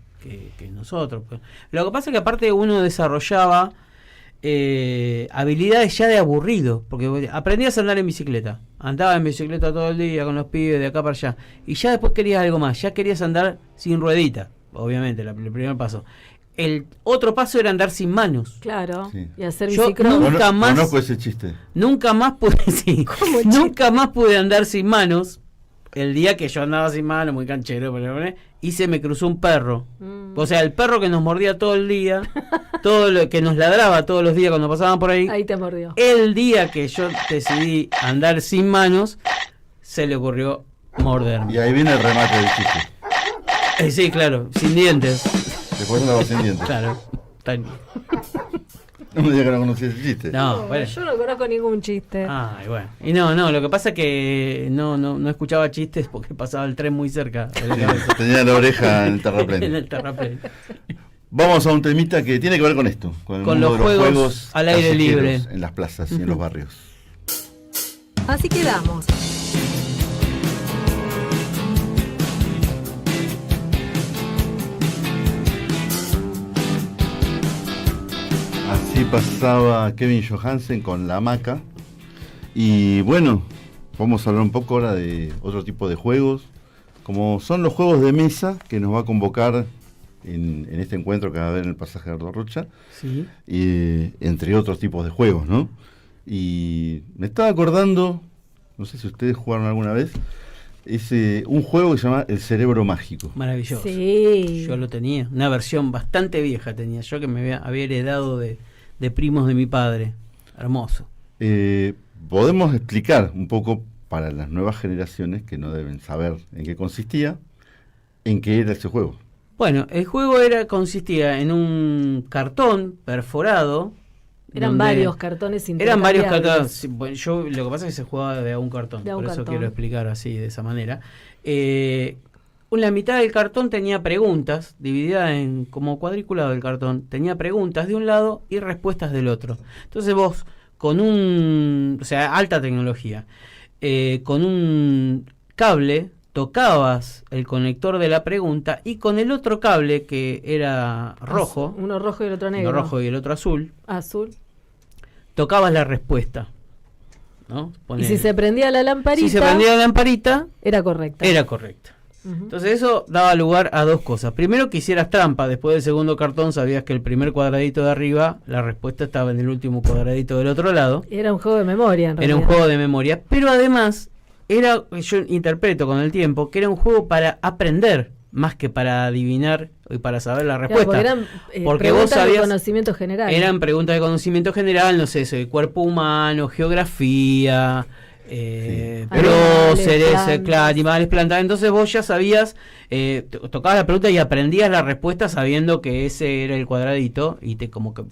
nosotros. Pues. Lo que pasa es que aparte uno desarrollaba habilidades ya de aburrido, porque aprendías a andar en bicicleta, andaba en bicicleta todo el día con los pibes de acá para allá, y ya después querías algo más, ya querías andar sin ruedita, obviamente, el primer paso. El otro paso era andar sin manos. Claro, Sí. y hacer Yo bicicross. nunca más- Conozco ese chiste. Nunca más pude, sí, ¿Cómo, nunca más pude andar sin manos. El día que yo andaba sin manos, muy canchero, y se me cruzó un perro. O sea, el perro que nos mordía todo el día, todo lo que nos ladraba todos los días cuando pasaban por ahí. Ahí te mordió. El día que yo decidí andar sin manos, se le ocurrió morderme. Y ahí viene el remate del chiste. Sí, claro, sin dientes. Después andaba sin dientes. Claro. No me digas que no conocía ese chiste. No, bueno. Yo no conozco ningún chiste. Ay, bueno. Y no, lo que pasa es que no escuchaba chistes porque pasaba el tren muy cerca de la cabeza. Tenía la oreja en el En terraplén. el terraplén. Vamos a un temita que tiene que ver con esto. Con el Con mundo los de juegos al aire callejeros libre. En las plazas y en los barrios. Así quedamos. Así pasaba Kevin Johansen con La Hamaca. Y bueno, vamos a hablar un poco ahora de otro tipo de juegos, como son los juegos de mesa que nos va a convocar en este encuentro que va a haber en el pasaje de Ardo Rocha, Sí. y entre otros tipos de juegos, ¿no? Y me estaba acordando, no sé si ustedes jugaron alguna vez, es un juego que se llama El Cerebro Mágico. Maravilloso. Sí. Yo lo tenía. Una versión bastante vieja tenía yo que me había heredado de primos de mi padre. Hermoso. Podemos explicar un poco para las nuevas generaciones que no deben saber en qué consistía, en qué era ese juego. Bueno, el juego consistía en un cartón perforado. Eran donde- varios cartones Eran varios intercambiables. cartones. Sí, bueno, yo lo que pasa es que se jugaba de a un cartón. De a un Por eso cartón. quiero explicar así, de esa manera. La mitad del cartón tenía preguntas, dividida en como cuadriculado el cartón. Tenía preguntas de un lado y respuestas del otro. Entonces vos, o sea, alta tecnología, con un cable tocabas el conector de la pregunta y con el otro cable que era rojo, Uno rojo y el otro negro. uno rojo y el otro azul, Azul. tocabas la respuesta. ¿No? Y Ponele. si se prendía la lamparita, Si se prendía la lamparita, era correcta. era correcta. Ujú. Entonces eso daba lugar a dos cosas. Primero que hicieras trampa, después del segundo cartón sabías que el primer cuadradito de arriba, la respuesta estaba en el último cuadradito del otro lado. Era un juego de memoria, en Era un realidad. juego de memoria, pero además yo interpreto con el tiempo que era un juego para aprender más que para adivinar y para saber la Claro, respuesta. porque eran Porque vos preguntas de sabías- conocimiento general. Eran preguntas de conocimiento general, no sé, eso, de cuerpo humano, geografía, próceres, Animales, plantas. animales, plantas. Entonces vos ya sabías, tocabas la pregunta y aprendías la respuesta sabiendo que ese era el cuadradito y te como que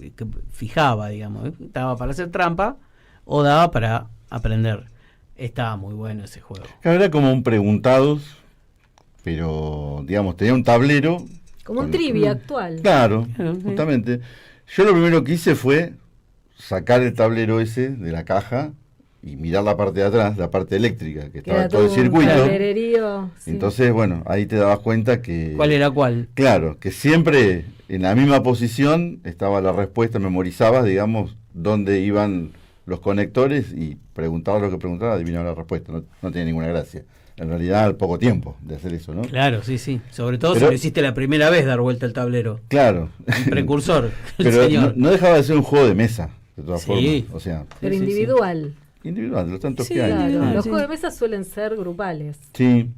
fijaba, digamos. Daba para hacer trampa o daba para aprender. Estaba muy bueno ese juego. Claro, era como un preguntados, pero digamos, tenía un tablero. Como un con- trivia actual. Claro, Claro, sí. justamente. Yo lo primero que hice fue sacar el tablero ese de la caja y mirar la parte de atrás, la parte eléctrica, que Que estaba era todo el un circuito. tablererío, sí. Entonces, bueno, ahí te dabas cuenta que... ¿Cuál era cuál? Claro, que siempre en la misma posición estaba la respuesta, memorizabas, digamos, dónde iban los conectores y preguntaba lo que preguntaba, adivinaba la respuesta. No tenía ninguna gracia. En realidad, al poco tiempo de hacer eso, ¿no? Claro, sí, sí. Sobre todo Pero, si lo hiciste la primera vez dar vuelta el tablero. Claro. Un precursor. Pero señor. no dejaba de ser un juego de mesa, de todas Sí. formas. O sea, Pero Sí, sí, individual. individual, de los tantos Sí, que hay. Claro, Ah, los sí. juegos de mesa suelen ser grupales. Sí,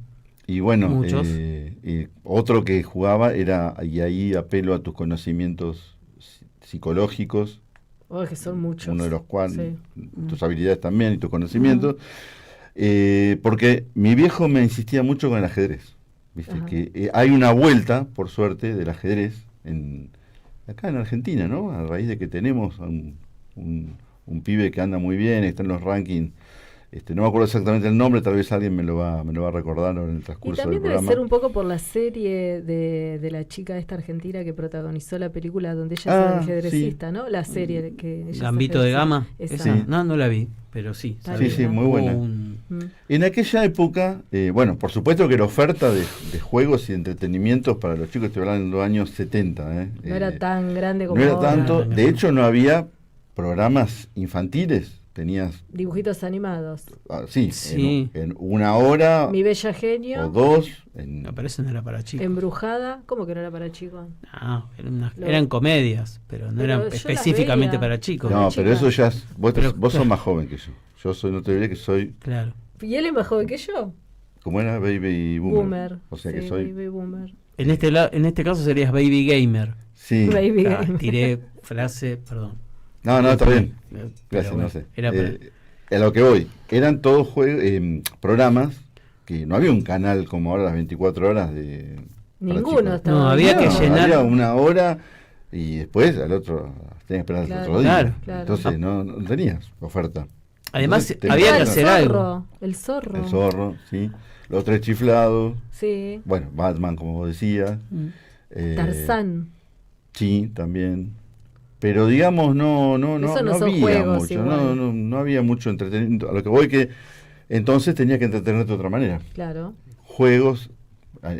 y bueno, Muchos. otro que jugaba era, y ahí apelo a tus conocimientos psicológicos, Oh, que son muchos. uno de los cuales, Sí. tus habilidades también y tus conocimientos, porque mi viejo me insistía mucho con el ajedrez, ¿viste? Ajá. Que hay una vuelta, por suerte, del ajedrez acá en Argentina, ¿no? A raíz de que tenemos un pibe que anda muy bien, está en los rankings. No me acuerdo exactamente el nombre, tal vez alguien me lo va a recordar en el Y transcurso del también debe programa. ser un poco por la serie de la chica esta argentina que protagonizó la película donde ella es ajedrecista, ¿no? La serie que ella es Gambito de Gama. Esa. Esa. Sí. No la vi, pero sí. Está sabía. Sí, sí, muy Hubo buena. un- Mm. En aquella época, bueno, por supuesto que la oferta de juegos y entretenimientos para los chicos, estoy hablando de los años 70, No era tan grande como no era ahora. tanto, No. de hecho no había programas infantiles, tenías, Dibujitos animados. sí, Sí. en una hora Mi bella o genio, dos, No, pero eso no era para chicos. Embrujada, ¿cómo que no era para chicos? No, Lo- eran comedias, pero no Pero eran yo las específicamente veía. para chicos. no, chica. pero eso ya, vos Pero, sos claro. más joven que yo. Yo no te diré que soy, Claro. Y él es más joven que yo. como era, baby boomer. O sea que sí, soy, baby boomer. En este caso serías baby gamer. sí. Baby Ah, gamer. tiré frase, perdón. No, está bien. Pero Gracias, bueno, no sé. era para- A lo que voy, eran todos programas que no había un canal como ahora las 24 horas de... para Ninguno chicos. estaba. No, había que llenar- Había una hora y después al otro tenías que esperar Claro, hasta otro día. claro, claro. Entonces no tenías oferta. Además, Entonces, había que tenías hacer algo. El zorro. El zorro, sí. Los tres chiflados. Sí. Bueno, Batman, como vos decías. Mm. Tarzán. Sí, también. Pero digamos, no Eso no son había juegos mucho, igual. no había mucho entretenimiento. A lo que voy que entonces tenía que entretenerte de otra manera. Claro. Juegos,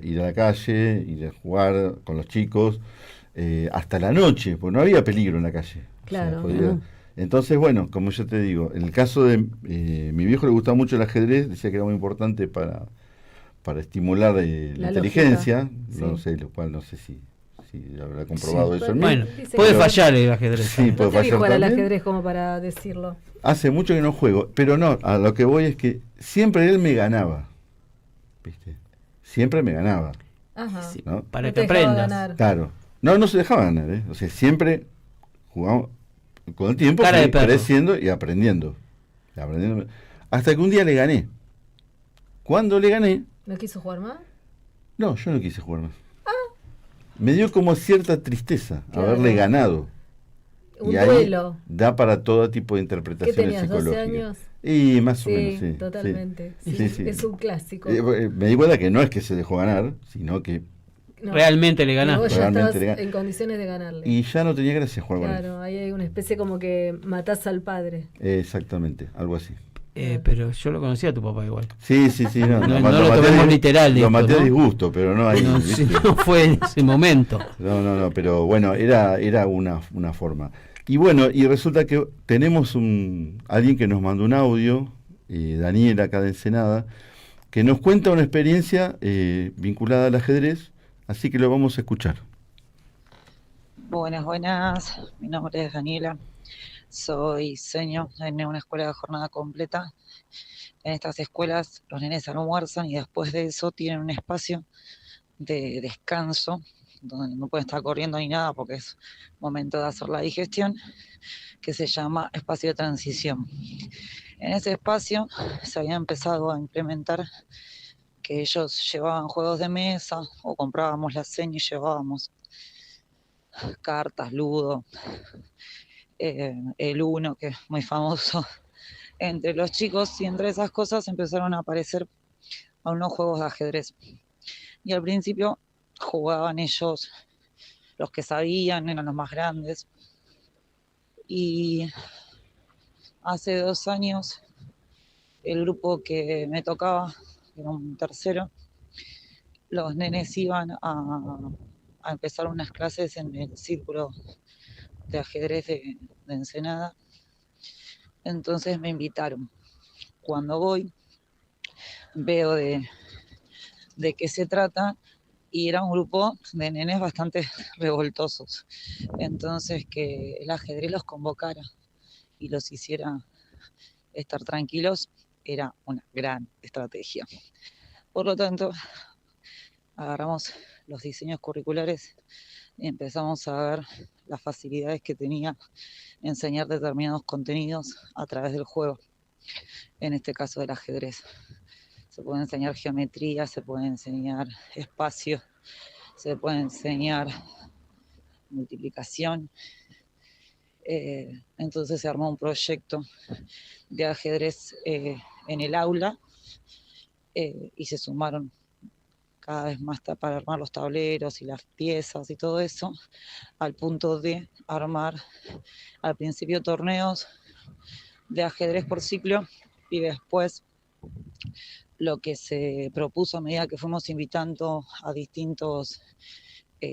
ir a la calle, ir a jugar con los chicos, hasta la noche, porque no había peligro en la calle. Claro. Claro. Entonces, bueno, como yo te digo, en el caso de mi viejo le gustaba mucho el ajedrez, decía que era muy importante para estimular la La inteligencia, lógica, no sí. sé, lo cual no sé si habrá comprobado Sí. eso en mí. Bueno, Dice puede que- fallar el ajedrez. Sí, también. puede No te vi fallar jugar al también. ajedrez como para decirlo. Hace mucho que no juego, pero no, a lo que voy es que siempre él me ganaba, ¿viste? Siempre me ganaba, Ajá. Sí, ¿no? para No que te dejaba aprendas. ganar. Claro. No se dejaba ganar, ¿eh? O sea, siempre jugamos, con el tiempo Cara de fui perro. creciendo y aprendiendo. Hasta que un día le gané. Cuando le gané, ¿No quiso jugar más? no, yo no quise jugar más. Me dio como cierta tristeza Claro. haberle ganado. Un Y ahí duelo. da para todo tipo de ¿Qué interpretaciones tenías, 12 psicológicas. años? Y más o Sí, menos, sí. totalmente. Sí. Sí, Sí, sí. Es un clásico. Me di cuenta que no es que se dejó ganar, sino que... No. Realmente le Y vos ganaste. ya Realmente estabas le gan- en condiciones de ganarle. Y ya no tenía gracia jugar con Claro, ahí hay una especie como que matás al padre. él. Exactamente, algo así. Pero yo lo conocía a tu papá igual. Sí, no. No lo maté tomemos a- literal Lo esto, maté a ¿no? disgusto, pero no ahí. No, ¿viste? si no fue en ese momento. No, pero bueno, era una forma. Y bueno, y resulta que tenemos alguien que nos mandó un audio, Daniel acá de Ensenada, que nos cuenta una experiencia vinculada al ajedrez, así que lo vamos a escuchar. Buenas, mi nombre es Daniela, soy seño en una escuela de jornada completa. En estas escuelas los nenes almuerzan y después de eso tienen un espacio de descanso, donde no pueden estar corriendo ni nada porque es momento de hacer la digestión, que se llama espacio de transición. En ese espacio se había empezado a implementar que ellos llevaban juegos de mesa o comprábamos la seña y llevábamos cartas, ludo, el uno, que es muy famoso entre los chicos, y entre esas cosas empezaron a aparecer unos juegos de ajedrez. Y al principio jugaban ellos, los que sabían, eran los más grandes. Y hace 2 años, el grupo que me tocaba, era un tercero, los nenes iban a empezar unas clases en el círculo de ajedrez de Ensenada, Entonces me invitaron. Cuando voy, veo de qué se trata, y era un grupo de nenes bastante revoltosos. Entonces, que el ajedrez los convocara y los hiciera estar tranquilos era una gran estrategia. Por lo tanto, agarramos los diseños curriculares y empezamos a ver las facilidades que tenía enseñar determinados contenidos a través del juego, en este caso del ajedrez. Se puede enseñar geometría, se puede enseñar espacio, se puede enseñar multiplicación. Entonces se armó un proyecto de ajedrez en el aula, y se sumaron cada vez más para armar los tableros y las piezas y todo eso, al punto de armar al principio torneos de ajedrez por ciclo, y después lo que se propuso a medida que fuimos invitando a distintos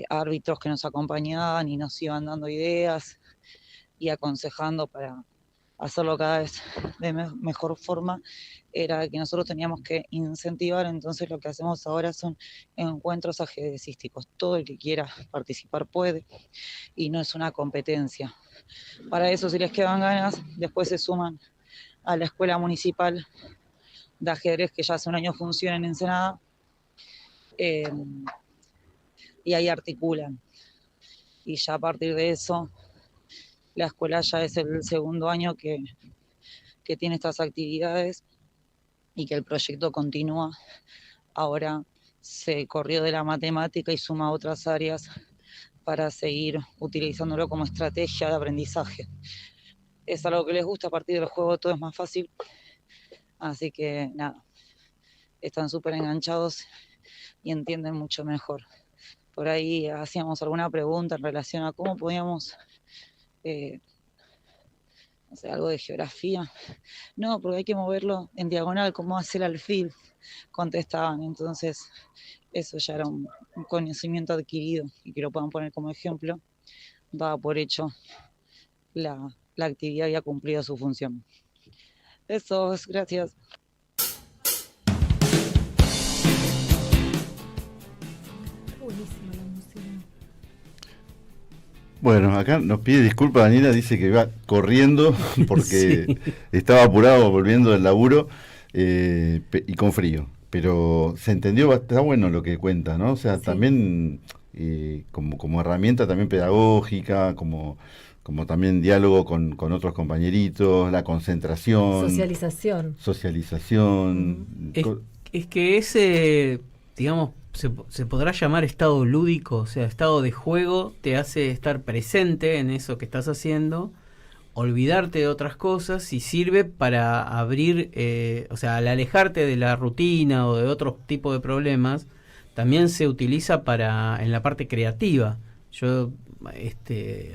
árbitros que nos acompañaban y nos iban dando ideas y aconsejando para hacerlo cada vez de mejor forma, era que nosotros teníamos que incentivar. Entonces lo que hacemos ahora son encuentros ajedrecísticos. Todo el que quiera participar puede, y no es una competencia. Para eso, si les quedan ganas, después se suman a la escuela municipal de ajedrez, que ya hace un año funciona en Ensenada, y ahí articulan. Y ya a partir de eso, la escuela ya es el segundo año que tiene estas actividades, y que el proyecto continúa. Ahora se corrió de la matemática y suma a otras áreas para seguir utilizándolo como estrategia de aprendizaje. Es algo que les gusta. A partir del juego todo es más fácil, así que nada, están súper enganchados y entienden mucho mejor. Por ahí hacíamos alguna pregunta en relación a cómo podíamos, no sé, algo de geografía. No, porque hay que moverlo en diagonal, ¿cómo hacer alfil? Contestaban. Entonces eso ya era un conocimiento adquirido, y que lo puedan poner como ejemplo, daba por hecho la actividad había cumplido su función. Eso es, gracias. Buenísima la música. Bueno, acá nos pide disculpas Daniela, dice que va corriendo porque Sí. estaba apurado volviendo del laburo, y con frío. Pero se entendió, está bueno lo que cuenta, ¿no? O sea, Sí. también como herramienta también pedagógica, como también diálogo con otros compañeritos, la concentración, socialización. Es que ese, digamos, se podrá llamar estado lúdico, o sea, estado de juego, te hace estar presente en eso que estás haciendo, olvidarte de otras cosas, y sirve para abrir, o sea, al alejarte de la rutina o de otro tipo de problemas, también se utiliza en la parte creativa. Yo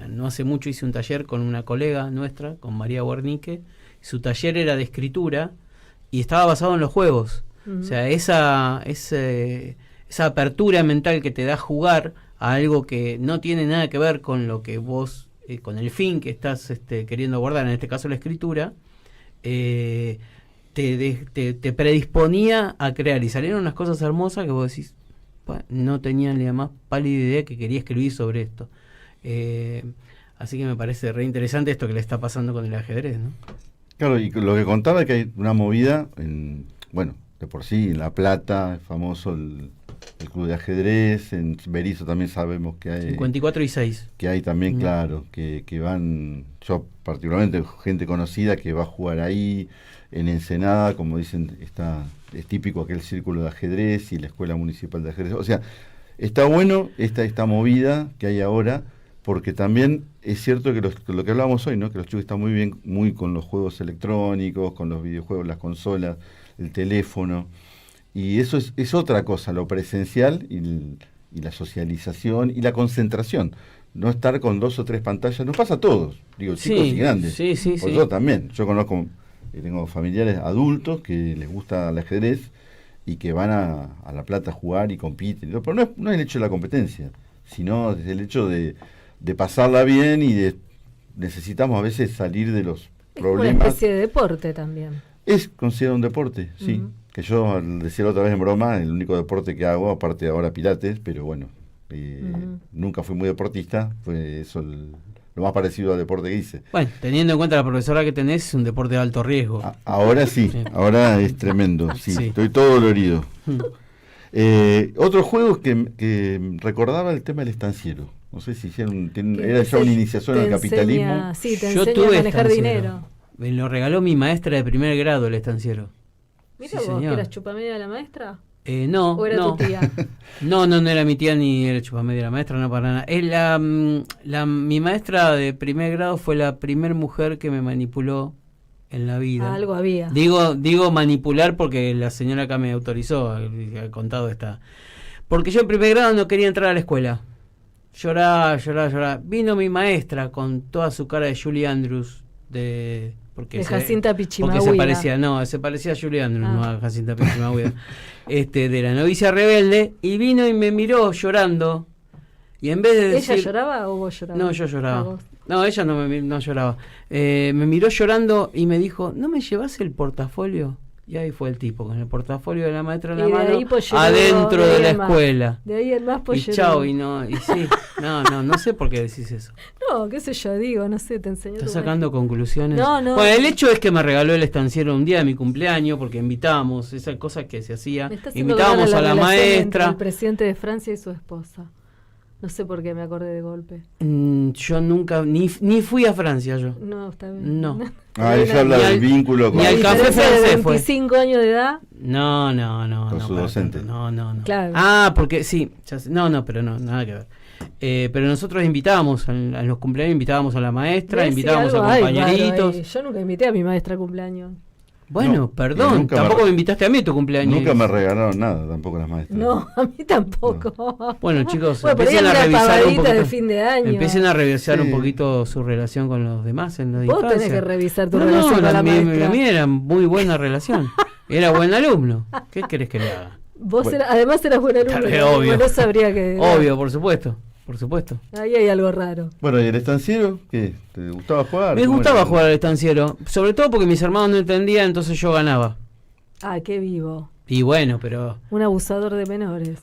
no hace mucho hice un taller con una colega nuestra, con María Guarnique. Su taller era de escritura y estaba basado en los juegos. Uh-huh. O sea, esa apertura mental que te da jugar a algo que no tiene nada que ver con lo que vos, con el fin que estás queriendo abordar, en este caso la escritura, te predisponía a crear, y salieron unas cosas hermosas que vos decís, no tenía ni la más pálida idea que quería escribir sobre esto. Así que me parece re interesante esto que le está pasando con el ajedrez, ¿no? Claro, y lo que contaba es que hay una movida, de por sí, en La Plata, es famoso el club de ajedrez, en Berisso también sabemos que hay... 54 y 6. Que hay también, claro, que van, yo particularmente, gente conocida que va a jugar ahí, en Ensenada, como dicen, es típico aquel círculo de ajedrez y la Escuela Municipal de Ajedrez. O sea, está bueno esta movida que hay ahora, porque también es cierto que lo que hablábamos hoy, ¿no? Que los chicos están muy con los juegos electrónicos, con los videojuegos, las consolas, el teléfono, y eso es otra cosa, lo presencial y la socialización y la concentración. No estar con 2 o 3 pantallas, nos pasa a todos, digo, chicos y grandes. Sí. Yo también, yo conozco, tengo familiares adultos que les gusta el ajedrez y que van a La Plata a jugar y compiten, pero no es el hecho de la competencia, sino es el hecho de pasarla bien, y necesitamos a veces salir de los Es como una problemas. especie de deporte también. Es considerado un deporte, sí. Que yo, al decir otra vez en broma, el único deporte que hago, aparte de ahora pilates, pero bueno, nunca fui muy deportista, fue eso lo más parecido al deporte que hice. Bueno, teniendo en cuenta la profesora que tenés, es un deporte de alto riesgo. Ahora sí, ahora es tremendo, sí, estoy todo dolorido. Otro juego que recordaba el tema del estanciero. No sé si hicieron, era ya una iniciación al capitalismo. Sí, te Yo enseña tuve a manejar estanciero. dinero. Me lo regaló mi maestra de primer grado el estanciero. Mira Sí, vos, señor. que eras chupamedia de la maestra. No, ¿O era no. tu tía? No era mi tía ni era chupamedia la maestra, no para nada. Mi maestra de primer grado fue la primer mujer que me manipuló en la vida. Algo había. Digo manipular porque la señora acá me autorizó, ha contado esta. Porque yo en primer grado no quería entrar a la escuela. Lloraba. Vino mi maestra con toda su cara de Julie Andrews, porque De Jacinta porque Pichimahuida. se parecía a Julie Andrews, no a Jacinta Pichimahuida. De la novicia rebelde, y vino y me miró llorando. Y en vez de decir, ¿Ella lloraba o vos llorabas? no, yo lloraba. ¿Vos? No, ella no lloraba. Me miró llorando y me dijo, ¿no me llevas el portafolio? Y ahí fue el tipo, con el portafolio de la maestra en la Y de mano, ahí, pues, llegó adentro de de ahí la en más. escuela. De ahí en más, pues Y lloró. chao, y sí, no sé por qué decís eso. No, qué sé yo, digo, no sé, te enseñó. ¿Estás tu sacando conclusiones? No. Bueno, el hecho es que me regaló el estanciero un día de mi cumpleaños, porque invitábamos, esa cosa que se hacía, Me está haciendo invitábamos acordar a la relación entre maestra. el presidente de Francia y su esposa. No sé por qué me acordé de golpe. Yo nunca, ni fui a Francia yo. No, está bien. No. Ella habla Ni del al- vínculo con ni al café Diferencia de francés fue. 25 años de edad. No. Con su para docente. tanto, No. Claro. Porque sí, ya sé. Pero no, nada que ver. Pero nosotros invitábamos, a los cumpleaños invitábamos a la maestra, ¿Ves? invitábamos Sí, a algo hay compañeritos. raro ahí. Yo nunca invité a mi maestra a cumpleaños. Bueno, No, perdón, nunca tampoco me- me invitaste a mí a tu cumpleaños. Nunca me regalaron nada, tampoco las maestras. No, a mí tampoco. Bueno, chicos, Bueno, por ahí empiecen a una revisar un pavadita poquito. de fin de año. Empiecen a revisar Sí. un poquito su relación con los demás en la Vos infancia. tenés que revisar tu No, relación con la mía maestra. era muy buena relación. Era buen alumno. ¿Qué querés que le haga? Vos Bueno. además eras buen alumno. Claro, ¿no? obvio. No sabría que. Obvio, por supuesto. Ahí hay algo raro. Bueno, ¿y el estanciero? ¿Qué? ¿Te gustaba jugar? Me ¿Cómo gustaba era? jugar al estanciero. Sobre todo porque mis hermanos no entendían, entonces yo ganaba. Ah, qué vivo. Y bueno, pero... Un abusador de menores.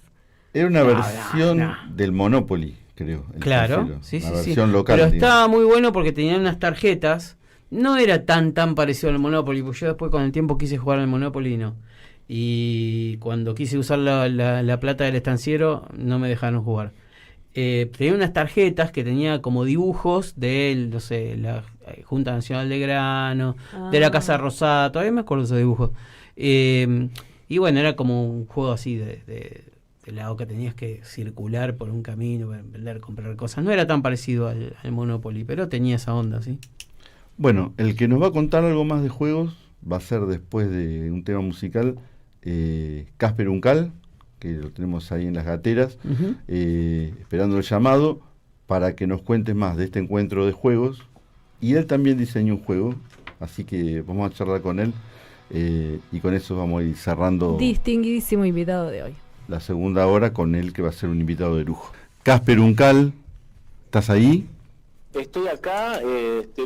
Era una No, versión no. del Monopoly, creo. el Claro, estanciero. sí, Una sí, sí. versión local. Pero digamos. estaba muy bueno porque tenían unas tarjetas. No era tan parecido al Monopoly, porque yo después con el tiempo quise jugar al Monopoly y no. Y cuando quise usar la plata del estanciero, no me dejaron jugar. Tenía unas tarjetas que tenía como dibujos de, no sé, la Junta Nacional de Grano, de la Casa Rosada, todavía me acuerdo de esos dibujos. Y bueno, era como un juego así de lado que tenías que circular por un camino, vender, comprar cosas. No era tan parecido al Monopoly, pero tenía esa onda, ¿sí? Bueno, el que nos va a contar algo más de juegos va a ser después de un tema musical, Casper Uncal, que lo tenemos ahí en las gateras, Ujú. esperando el llamado para que nos cuentes más de este encuentro de juegos. Y él también diseñó un juego, así que vamos a charlar con él y con eso vamos a ir cerrando Distinguidísimo invitado de hoy. la segunda hora con él, que va a ser un invitado de lujo. Casper Uncal, ¿estás ahí? Estoy acá,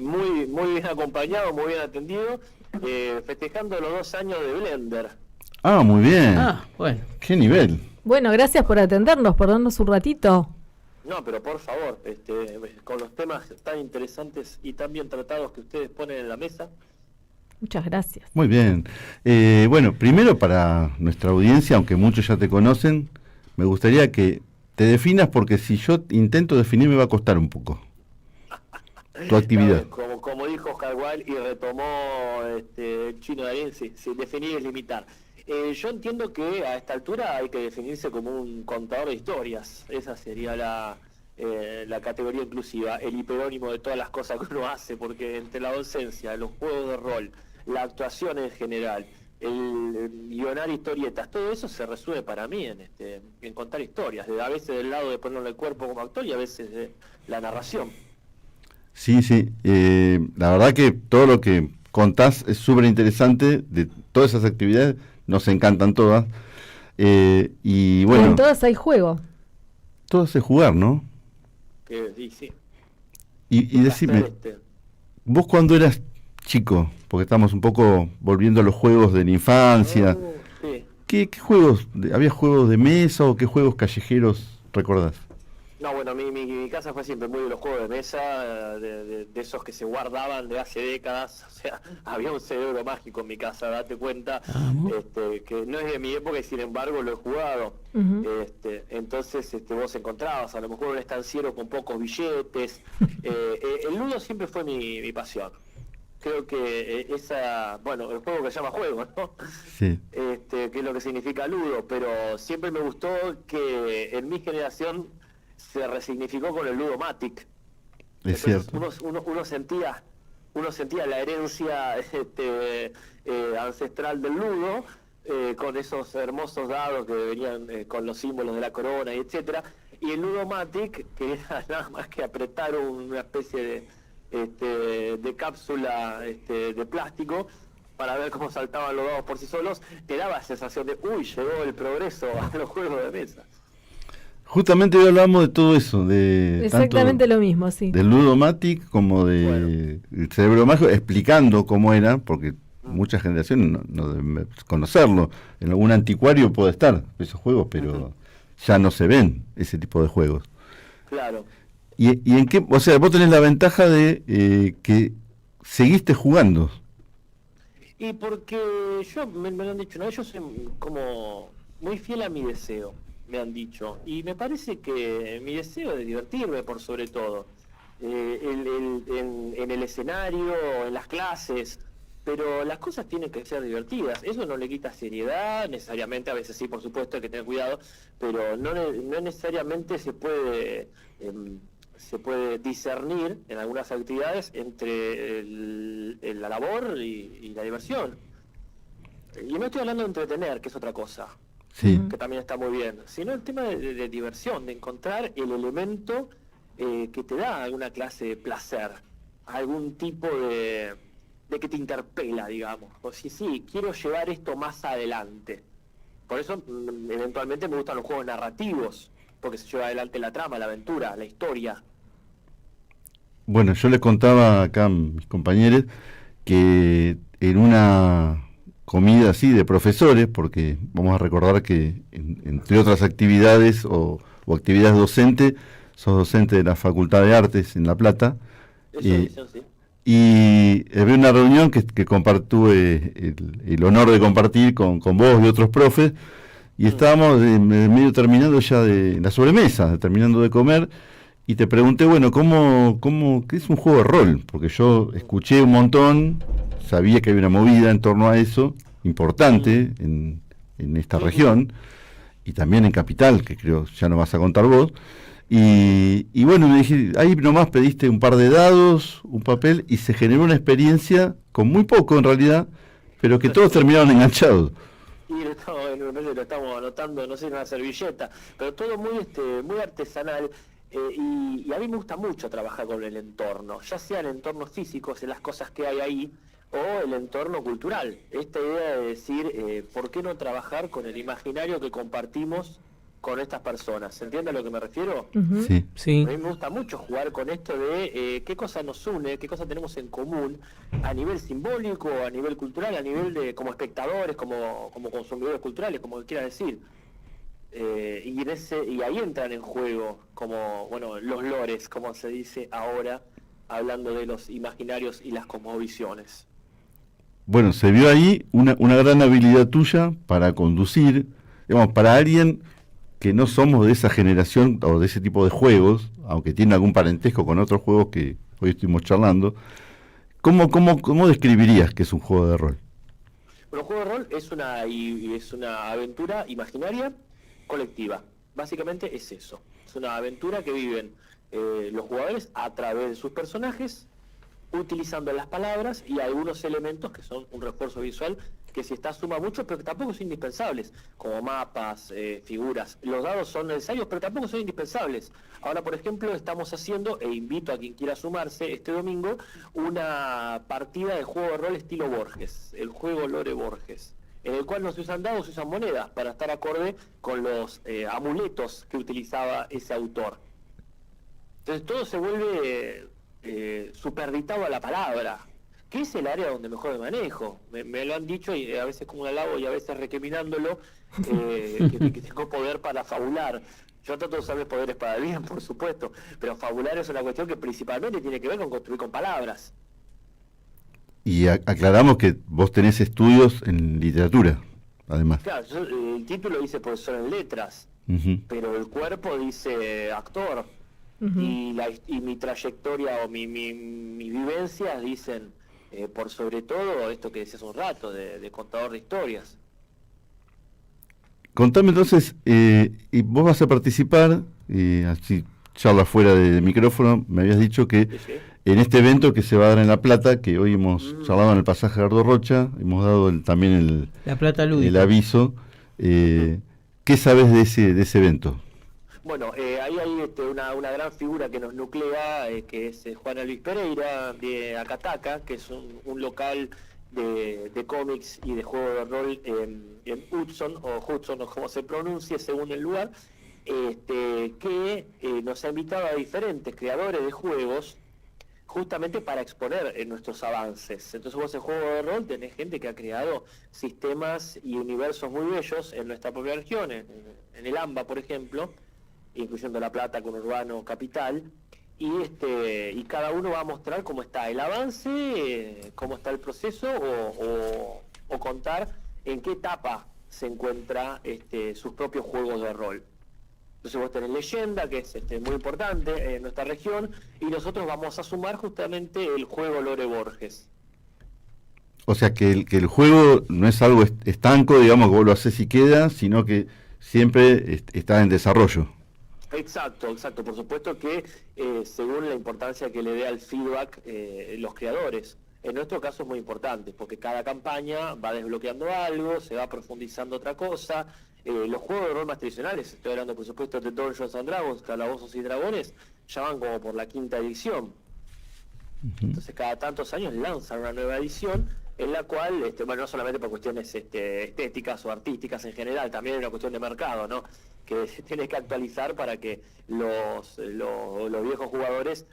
muy bien acompañado, muy bien atendido, festejando los 2 años de Blender. Ah, muy bien. Bueno. ¿Qué nivel? Bueno, gracias por atendernos, por darnos un ratito. No, pero por favor, con los temas tan interesantes y tan bien tratados que ustedes ponen en la mesa. Muchas gracias. Muy bien. Bueno, primero para nuestra audiencia, aunque muchos ya te conocen, me gustaría que te definas, porque si yo intento definir me va a costar un poco tu actividad. Como dijo Oscar Wilde y retomó el chino de Darín, sí, definir es limitar. Yo entiendo que a esta altura hay que definirse como un contador de historias. Esa sería la categoría inclusiva, el hiperónimo de todas las cosas que uno hace, porque entre la docencia, los juegos de rol, la actuación en general, el guionar historietas, todo eso se resume para mí en contar historias, a veces del lado de ponerle el cuerpo como actor y a veces de la narración. Sí, sí. La verdad que todo lo que contás es súper interesante. De todas esas actividades nos encantan todas. Y bueno, En todas hay juego. todo es jugar, ¿no? Sí. Y decime, Hacer, vos cuando eras chico, porque estamos un poco volviendo a los juegos de la infancia. Sí. ¿Qué juegos? ¿Había juegos de mesa o qué juegos callejeros recordás? No, bueno, mi casa fue siempre muy de los juegos de mesa, de esos que se guardaban de hace décadas. O sea, había un cerebro mágico en mi casa, date cuenta, que no es de mi época y sin embargo lo he jugado. Entonces vos encontrabas a lo mejor un estanciero con pocos billetes. El ludo siempre fue mi pasión. Creo que el juego que se llama juego, ¿no? Sí. Que es lo que significa ludo, pero siempre me gustó que en mi generación se resignificó con el ludomatic. Es Entonces, cierto. uno sentía la herencia ancestral del ludo, con esos hermosos dados que venían con los símbolos de la corona y etcétera, y el ludomatic, que era nada más que apretar una especie de cápsula de plástico para ver cómo saltaban los dados por sí solos, te daba la sensación de llegó el progreso a los juegos de mesa. Justamente hoy hablamos de todo eso, de exactamente tanto lo mismo, sí. del ludomatic como de el cerebro mágico, explicando cómo era, porque muchas generaciones no deben conocerlo. En algún anticuario puede estar esos juegos, pero ya no se ven ese tipo de juegos. Claro. ¿Y en qué? O sea, vos tenés la ventaja de que seguiste jugando. Y porque me lo han dicho, ¿no? Yo soy como muy fiel a mi deseo, me han dicho. Y me parece que mi deseo es de divertirme por sobre todo. En el escenario, en las clases, pero las cosas tienen que ser divertidas. Eso no le quita seriedad, necesariamente, a veces sí, por supuesto, hay que tener cuidado, pero no necesariamente se puede discernir en algunas actividades entre la labor y la diversión. Y no estoy hablando de entretener, que es otra cosa, Sí. que también está muy bien, sino el tema de diversión, de encontrar el elemento que te da alguna clase de placer, algún tipo de que te interpela, digamos. O sí, quiero llevar esto más adelante. Por eso, eventualmente me gustan los juegos narrativos, porque se lleva adelante la trama, la aventura, la historia. Bueno, yo les contaba acá a mis compañeros que en una comida así de profesores, porque vamos a recordar que entre otras actividades o actividades docentes, sos docente de la Facultad de Artes en La Plata, Sí. y había una reunión que tuve el honor de compartir con vos y otros profes, y estábamos medio terminando ya de la sobremesa, terminando de comer, y te pregunté, bueno, ¿qué es un juego de rol? Porque yo escuché un montón, sabía que había una movida en torno a eso, importante en esta región, y también en Capital, que creo ya no vas a contar vos. Y bueno, me dije, ahí nomás pediste un par de dados, un papel, y se generó una experiencia con muy poco en realidad, pero que todos terminaron enganchados. Y lo estamos anotando, no sé, en una servilleta, pero todo muy artesanal. Y a mí me gusta mucho trabajar con el entorno, ya sea el entorno físico, en las cosas que hay ahí, o el entorno cultural. Esta idea de decir, ¿por qué no trabajar con el imaginario que compartimos con estas personas? ¿Se entiende a lo que me refiero? Sí. A mí me gusta mucho jugar con esto de qué cosa nos une, qué cosa tenemos en común a nivel simbólico, a nivel cultural, a nivel de como espectadores, como consumidores culturales, como quieras decir. Y ahí entran en juego como los lores, como se dice ahora, hablando de los imaginarios y las cosmovisiones. Bueno, se vio ahí una gran habilidad tuya para conducir, digamos, para alguien que no somos de esa generación o de ese tipo de juegos, aunque tiene algún parentesco con otros juegos que hoy estuvimos charlando. ¿Cómo describirías que es un juego de rol? Bueno, un juego de rol es una aventura imaginaria colectiva. Básicamente es eso. Es una aventura que viven los jugadores a través de sus personajes, utilizando las palabras y algunos elementos que son un refuerzo visual que si está suma mucho, pero que tampoco son indispensables, como mapas, figuras. Los dados son necesarios, pero tampoco son indispensables. Ahora, por ejemplo, estamos haciendo, e invito a quien quiera sumarse este domingo, una partida de juego de rol estilo Borges, el juego Lore Borges, en el cual no se usan dados, se usan monedas, para estar acorde con los amuletos que utilizaba ese autor. Entonces todo se vuelve superditado a la palabra. que es el área donde mejor me manejo. Me lo han dicho, y a veces como un halago y a veces recriminándolo, que tengo poder para fabular. Yo trato de usar mis poderes para el bien, por supuesto, pero fabular es una cuestión que principalmente tiene que ver con construir con palabras. Y aclaramos que vos tenés estudios en literatura, además. Claro, el título dice profesor en letras, pero el cuerpo dice actor. Y mi trayectoria o mi vivencias dicen, por sobre todo, esto que decías un rato, de contador de historias. Contame entonces, y vos vas a participar, así charla fuera de micrófono, me habías dicho que en este evento que se va a dar en La Plata, que hoy hemos charlado en el pasaje Gerardo Rocha, hemos dado también La Plata Lúdica, el aviso, ¿qué sabes de ese evento? Bueno, ahí hay una gran figura que nos nuclea, que es Juan Luis Pereira de Acataca, que es un local de cómics y de juego de rol en Hudson, o como se pronuncie según el lugar, que nos ha invitado a diferentes creadores de juegos justamente para exponer nuestros avances. Entonces vos en juego de rol tenés gente que ha creado sistemas y universos muy bellos en nuestra propia región, en el AMBA, por ejemplo, incluyendo La Plata con Urbano Capital, y cada uno va a mostrar cómo está el avance, cómo está el proceso, o contar en qué etapa se encuentra sus propios juegos de rol. Entonces vos tenés Leyenda, que es muy importante en nuestra región, y nosotros vamos a sumar justamente el juego Lore Borges. O sea que el juego no es algo estanco, digamos, que vos lo haces y queda, sino que siempre está en desarrollo. Exacto, por supuesto que según la importancia que le dé al feedback los creadores. En nuestro caso es muy importante, porque cada campaña va desbloqueando algo, se va profundizando otra cosa. Los juegos de rol más tradicionales, estoy hablando por supuesto de Dungeons and Dragons, Calabozos y Dragones, ya van como por la 5ª edición. Entonces cada tantos años lanzan una nueva edición en la cual, no solamente por cuestiones estéticas o artísticas en general, también es una cuestión de mercado, ¿no? Que se tiene que actualizar para que los viejos jugadores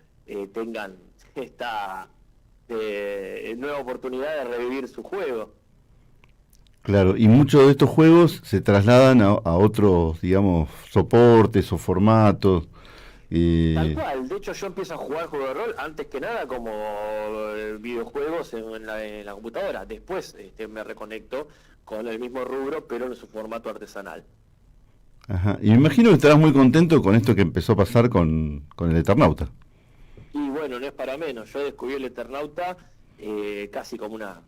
tengan esta nueva oportunidad de revivir su juego. Claro, y muchos de estos juegos se trasladan a otros, digamos, soportes o formatos. Tal cual, de hecho yo empiezo a jugar juego de rol antes que nada como videojuegos en la computadora. Después me reconecto con el mismo rubro, pero en su formato artesanal. Ajá, y me imagino que estarás muy contento con esto que empezó a pasar con el Eternauta. Y bueno, no es para menos, yo descubrí el Eternauta casi como una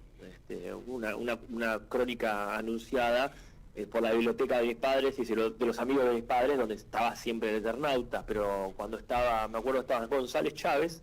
crónica anunciada por la biblioteca de mis padres y de los amigos de mis padres, donde estaba siempre el Eternauta, pero cuando estaba González Chávez,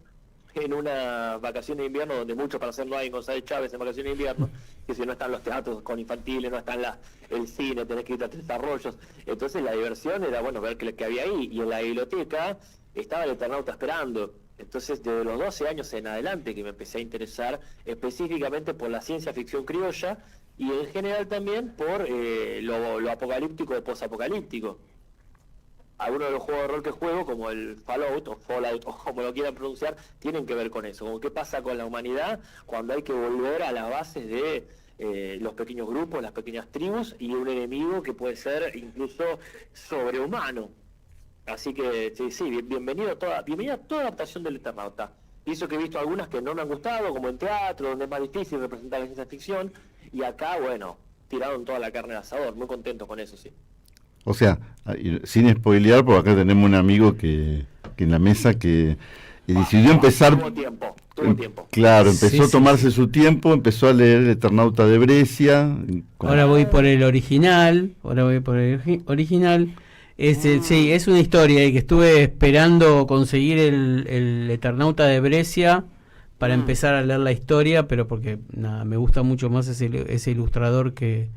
en una vacación de invierno, donde mucho para hacer no hay en González Chávez en vacación de invierno, que si no están los teatros con infantiles, no están el cine, tenés que ir a Tres Arroyos, entonces la diversión era, ver qué había ahí, y en la biblioteca estaba el Eternauta esperando. Entonces, desde los 12 años en adelante que me empecé a interesar específicamente por la ciencia ficción criolla y en general también por lo apocalíptico o posapocalíptico. Algunos de los juegos de rol que juego, como el Fallout o como lo quieran pronunciar, tienen que ver con eso, con qué pasa con la humanidad cuando hay que volver a las bases de los pequeños grupos, las pequeñas tribus y un enemigo que puede ser incluso sobrehumano. Así que sí, bienvenida a toda adaptación del Eternauta. Y eso que he visto algunas que no me han gustado, como en teatro, donde es más difícil representar la ciencia ficción, y acá, tiraron toda la carne al asador, muy contento con eso, sí. O sea, sin spoilear, porque acá tenemos un amigo que en la mesa que decidió empezar... Tuvo tiempo. Claro, empezó a tomarse su tiempo, empezó a leer el Eternauta de Brescia. Ahora voy por el original, Sí, es una historia que estuve esperando conseguir el Eternauta de Brescia para empezar a leer la historia, pero porque me gusta mucho más ese ilustrador que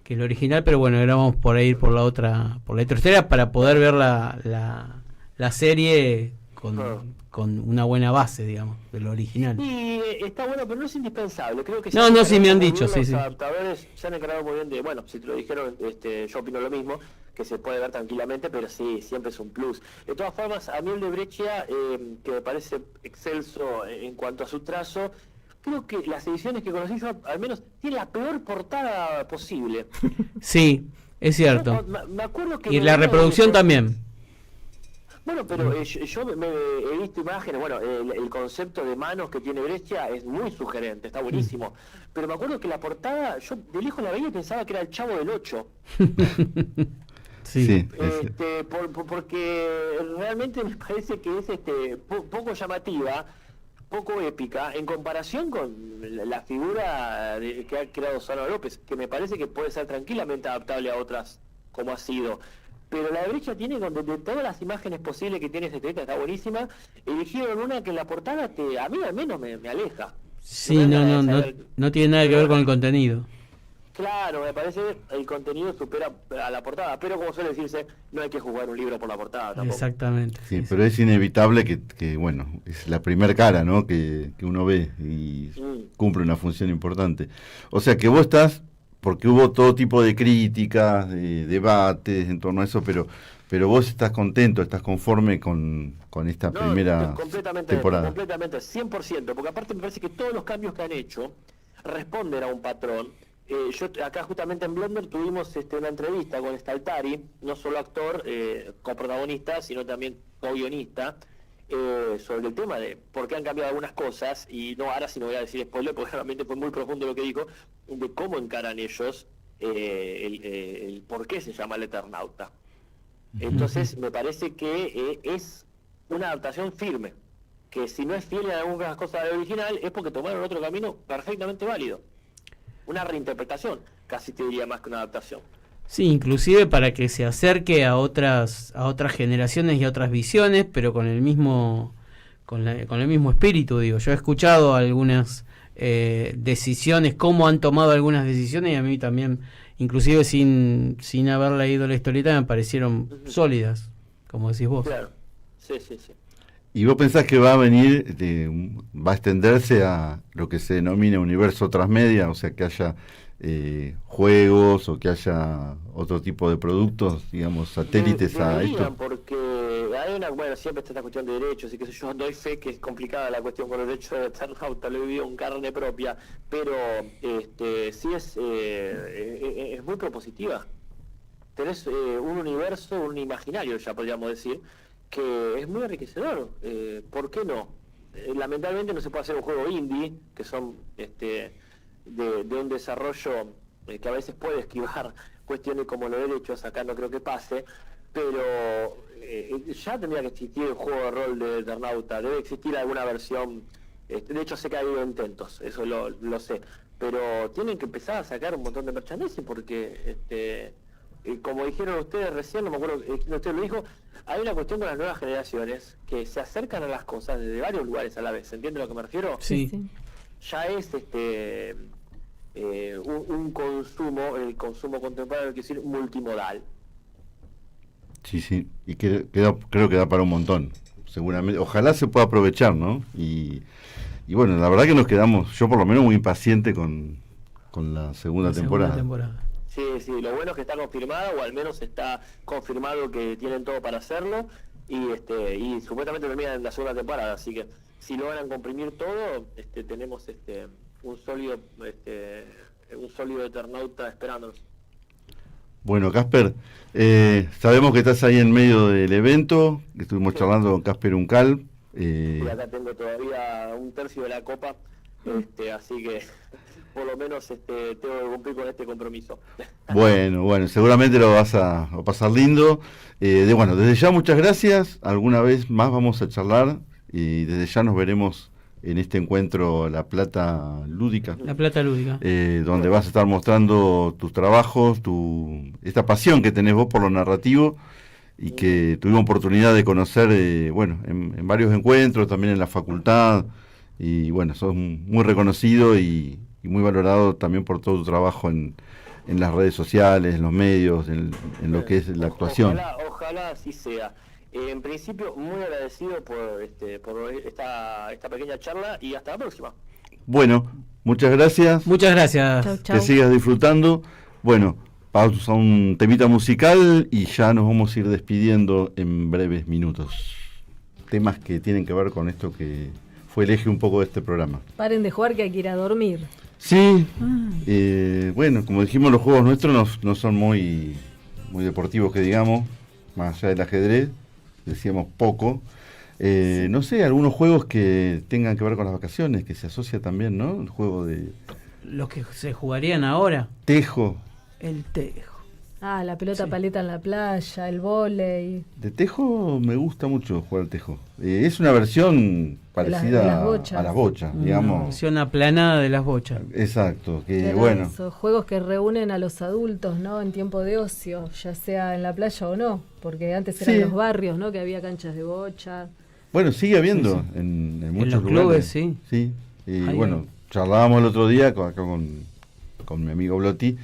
el original, pero bueno, ahora vamos por ir por la otra historia para poder ver la serie con una buena base, yo de lo original. Y está bueno, pero no es indispensable. Creo que sí me han dicho, sí. Los adaptadores se han encargado muy bien si te lo dijeron, yo opino lo mismo, que se puede ver tranquilamente, pero sí, siempre es un plus. De todas formas, a mí el de Brescia, que me parece excelso en cuanto a su trazo, creo que las ediciones que conocí yo, al menos, tiene la peor portada posible. Sí, es cierto. Me acuerdo que Y la reproducción también. Bueno, pero yo he visto imágenes, bueno, el concepto de manos que tiene Brescia es muy sugerente, está buenísimo. Pero me acuerdo que la portada, yo de lejos la veía y pensaba que era el Chavo del 8. Sí. Porque realmente me parece que es poco llamativa, poco épica, en comparación con la figura que ha creado Solano López, que me parece que puede ser tranquilamente adaptable a otras, como ha sido. Pero la de Brescia tiene, de todas las imágenes posibles que tiene esta historieta, está buenísima. Eligieron una que en la portada, a mí al menos me aleja. Sí, no tiene nada que ver con el contenido. Claro, me parece el contenido supera a la portada, pero como suele decirse, no hay que juzgar un libro por la portada tampoco. Exactamente. Sí, pero es inevitable que bueno, es la primer cara, ¿no? que uno ve y cumple una función importante. O sea que vos estás, porque hubo todo tipo de críticas, de debates en torno a eso, pero vos estás contento, estás conforme con esta primera temporada. Completamente, 100%, porque aparte me parece que todos los cambios que han hecho responden a un patrón. Yo acá justamente en Blender tuvimos una entrevista con Staltari, no solo actor, coprotagonista, sino también co-guionista, sobre el tema de por qué han cambiado algunas cosas, y no ahora sí no voy a decir spoiler porque realmente fue muy profundo lo que dijo, de cómo encaran ellos el por qué se llama el Eternauta. Entonces me parece que es una adaptación firme, que si no es fiel en algunas cosas del original es porque tomaron otro camino perfectamente válido. Una reinterpretación, casi te diría más que una adaptación. Sí, inclusive para que se acerque a otras generaciones y a otras visiones, pero con el mismo con el mismo espíritu, digo. Yo he escuchado algunas decisiones, cómo han tomado algunas decisiones, y a mí también, inclusive sin haber leído la historieta, me parecieron sólidas, como decís vos. Claro, sí. ¿Y vos pensás que va a venir, va a extenderse a lo que se denomina universo transmedia, o sea, que haya juegos o que haya otro tipo de productos, digamos, satélites a esto? Porque hay siempre está esta cuestión de derechos y qué sé yo, doy fe que es complicada la cuestión con los derechos de Eternauta, lo he vivido en carne propia, pero sí es muy propositiva. Tenés un universo, un imaginario, ya podríamos decir, que es muy enriquecedor. ¿Por qué no? Lamentablemente no se puede hacer un juego indie, que son de un desarrollo que a veces puede esquivar cuestiones como los derechos, acá no creo que pase, pero ya tendría que existir el juego de rol de Eternauta, debe existir alguna versión, de hecho sé que ha habido intentos, eso lo sé, pero tienen que empezar a sacar un montón de merchandising porque como dijeron ustedes recién, no me acuerdo quién usted lo dijo, hay una cuestión con las nuevas generaciones que se acercan a las cosas desde varios lugares a la vez, ¿entiende a lo que me refiero? Sí. Ya es un consumo, el consumo contemporáneo, quiere decir multimodal. Sí, y creo que da para un montón, seguramente. Ojalá se pueda aprovechar, ¿no? Y bueno, la verdad que nos quedamos, yo por lo menos muy impaciente con la segunda temporada. Sí, lo bueno es que está confirmado, o al menos está confirmado que tienen todo para hacerlo, y supuestamente termina en la segunda temporada, así que si logran comprimir todo, tenemos un sólido Eternauta esperándonos. Bueno, Casper, sabemos que estás ahí en medio del evento, que estuvimos charlando con Casper Uncal. Y acá tengo todavía un tercio de la copa, así que por lo menos tengo que cumplir con este compromiso. Bueno, seguramente lo vas a pasar lindo. Bueno, desde ya muchas gracias, alguna vez más vamos a charlar y desde ya nos veremos en este encuentro La Plata Lúdica. La Plata Lúdica. Donde vas a estar mostrando tus trabajos, esta pasión que tenés vos por lo narrativo y que tuvimos oportunidad de conocer, en varios encuentros, también en la facultad, y bueno, sos muy reconocido y muy valorado también por todo tu trabajo en las redes sociales, en los medios, en lo que es la actuación. Ojalá así sea. En principio, muy agradecido por esta pequeña charla y hasta la próxima. Bueno, muchas gracias. Muchas gracias. Chau. Que sigas disfrutando. Bueno, pausa un temita musical y ya nos vamos a ir despidiendo en breves minutos. Temas que tienen que ver con esto que fue el eje un poco de este programa. Paren de jugar que hay que ir a dormir. Sí, bueno, como dijimos, los juegos nuestros no son muy deportivos, que digamos, más allá del ajedrez, decíamos poco. No sé, algunos juegos que tengan que ver con las vacaciones, que se asocia también, ¿no? El juego de... Los que se jugarían ahora. Tejo. El tejo. La pelota paleta en la playa, el vóley. De tejo me gusta mucho jugar al tejo. Es una versión parecida a las bochas, digamos. Una versión aplanada de las bochas. Exacto, que Pero bueno. esos juegos que reúnen a los adultos, ¿no? En tiempo de ocio, ya sea en la playa o no, porque antes eran los barrios, ¿no? Que había canchas de bocha. Bueno, sigue habiendo en muchos los lugares. clubes, sí. Sí. Y bueno, charlábamos el otro día acá con mi amigo Blotti.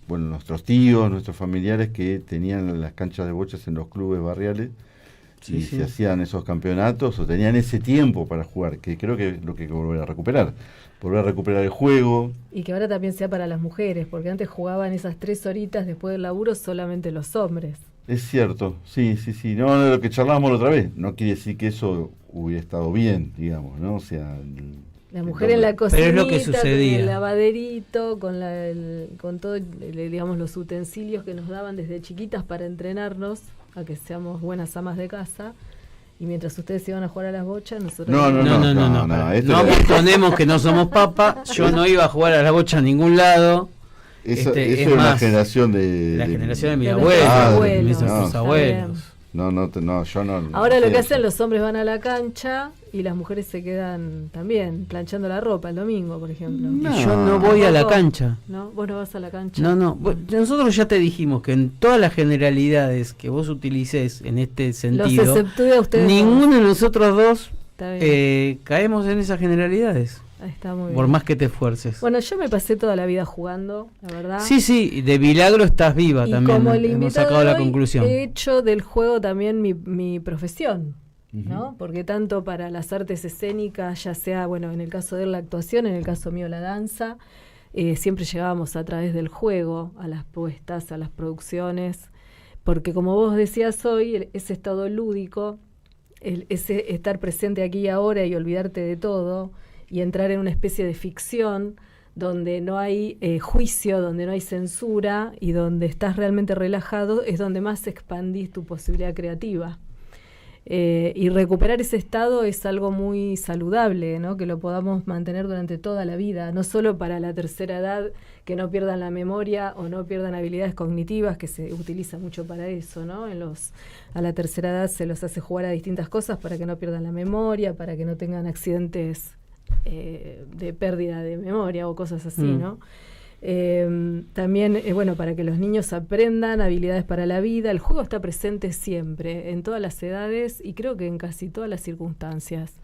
Bueno, nuestros tíos, nuestros familiares que tenían las canchas de bochas en los clubes barriales y se hacían esos campeonatos o tenían ese tiempo para jugar, que creo que es lo que hay que volver a recuperar el juego. Y que ahora también sea para las mujeres, porque antes jugaban esas 3 horitas después del laburo solamente los hombres. Es cierto, sí. No, lo que charlábamos la otra vez, no quiere decir que eso hubiera estado bien, digamos, ¿no? O sea... La mujer en la cocinita, pero es lo que sucedía. con el lavaderito, con todo, digamos, los utensilios que nos daban desde chiquitas para entrenarnos a que seamos buenas amas de casa. Y mientras ustedes iban a jugar a las bochas, nosotros... No ponemos que no somos papas. Yo no iba a jugar a la bocha a ningún lado. Eso es la generación de... La generación de mi abuelo, de mis abuelos. No, yo no. Ahora lo que hacen, los hombres van a la cancha y las mujeres se quedan también planchando la ropa el domingo, por ejemplo. Yo no voy a la cancha. ¿No? ¿Vos no vas a la cancha? No. Nosotros ya te dijimos que en todas las generalidades que vos utilices en este sentido, los exceptúe a ustedes ninguno de nosotros dos caemos en esas generalidades. Está muy bien. Por más que te esfuerces. Bueno, yo me pasé toda la vida jugando, la verdad. Sí, de milagro estás viva y también. Como hemos sacado la conclusión. He hecho del juego también mi profesión, ¿no? Porque tanto para las artes escénicas, ya sea, bueno, en el caso de la actuación, en el caso mío la danza, siempre llegábamos a través del juego a las puestas, a las producciones, porque como vos decías hoy, ese estado lúdico, ese estar presente aquí y ahora y olvidarte de todo, y entrar en una especie de ficción donde no hay juicio, donde no hay censura y donde estás realmente relajado, es donde más expandís tu posibilidad creativa. Y recuperar ese estado es algo muy saludable, ¿no? Que lo podamos mantener durante toda la vida, no solo para la tercera edad, que no pierdan la memoria o no pierdan habilidades cognitivas, que se utiliza mucho para eso, ¿no? A la tercera edad se los hace jugar a distintas cosas para que no pierdan la memoria, para que no tengan accidentes de pérdida de memoria o cosas así, ¿no? También, bueno, para que los niños aprendan habilidades para la vida. El juego está presente siempre, en todas las edades y creo que en casi todas las circunstancias.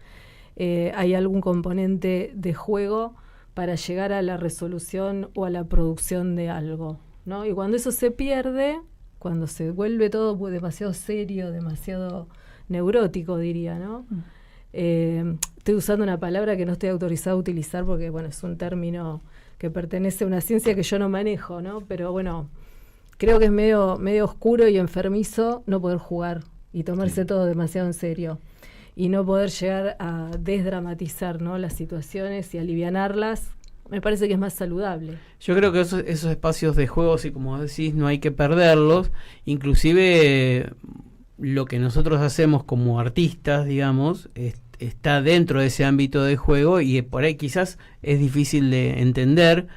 Hay algún componente de juego para llegar a la resolución o a la producción de algo, ¿no? Y cuando eso se pierde, cuando se vuelve todo demasiado serio, demasiado neurótico, diría, ¿no? Estoy usando una palabra que no estoy autorizada a utilizar porque, bueno, es un término que pertenece a una ciencia que yo no manejo, ¿no? Pero bueno, creo que es medio oscuro y enfermizo no poder jugar y tomarse todo demasiado en serio y no poder llegar a desdramatizar, ¿no? Las situaciones y alivianarlas. Me parece que es más saludable. Yo creo que esos espacios de juego, así como decís, no hay que perderlos. Inclusive lo que nosotros hacemos como artistas, digamos, está dentro de ese ámbito de juego y por ahí quizás es difícil de entender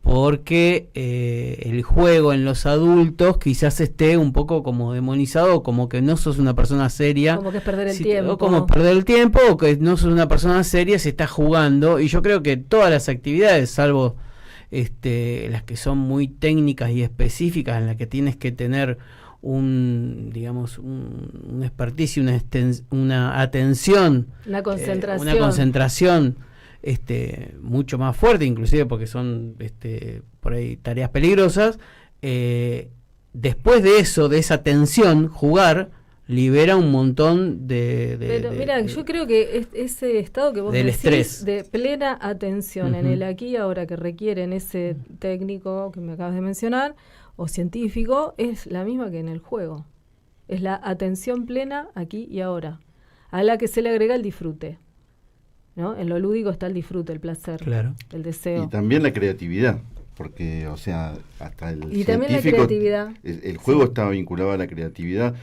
porque el juego en los adultos quizás esté un poco como demonizado, como que no sos una persona seria, como que es perder el tiempo, o como perder el tiempo, o que no sos una persona seria si estás jugando. Y yo creo que todas las actividades, salvo las que son muy técnicas y específicas, en las que tienes que tener un expertise, una atención, una concentración mucho más fuerte, inclusive porque son por ahí tareas peligrosas. Después de eso, de esa tensión, jugar libera un montón pero mira, yo creo que ese estado que vos del decís, estrés, de plena atención en el aquí y ahora que requieren ese técnico que me acabas de mencionar o científico, es la misma que en el juego. Es la atención plena aquí y ahora. a la que se le agrega el disfrute, ¿no? En lo lúdico está el disfrute, el placer, Claro. el deseo. Y también la creatividad, porque, o sea, hasta el Y también la científico, creatividad. el juego está vinculado a la creatividad.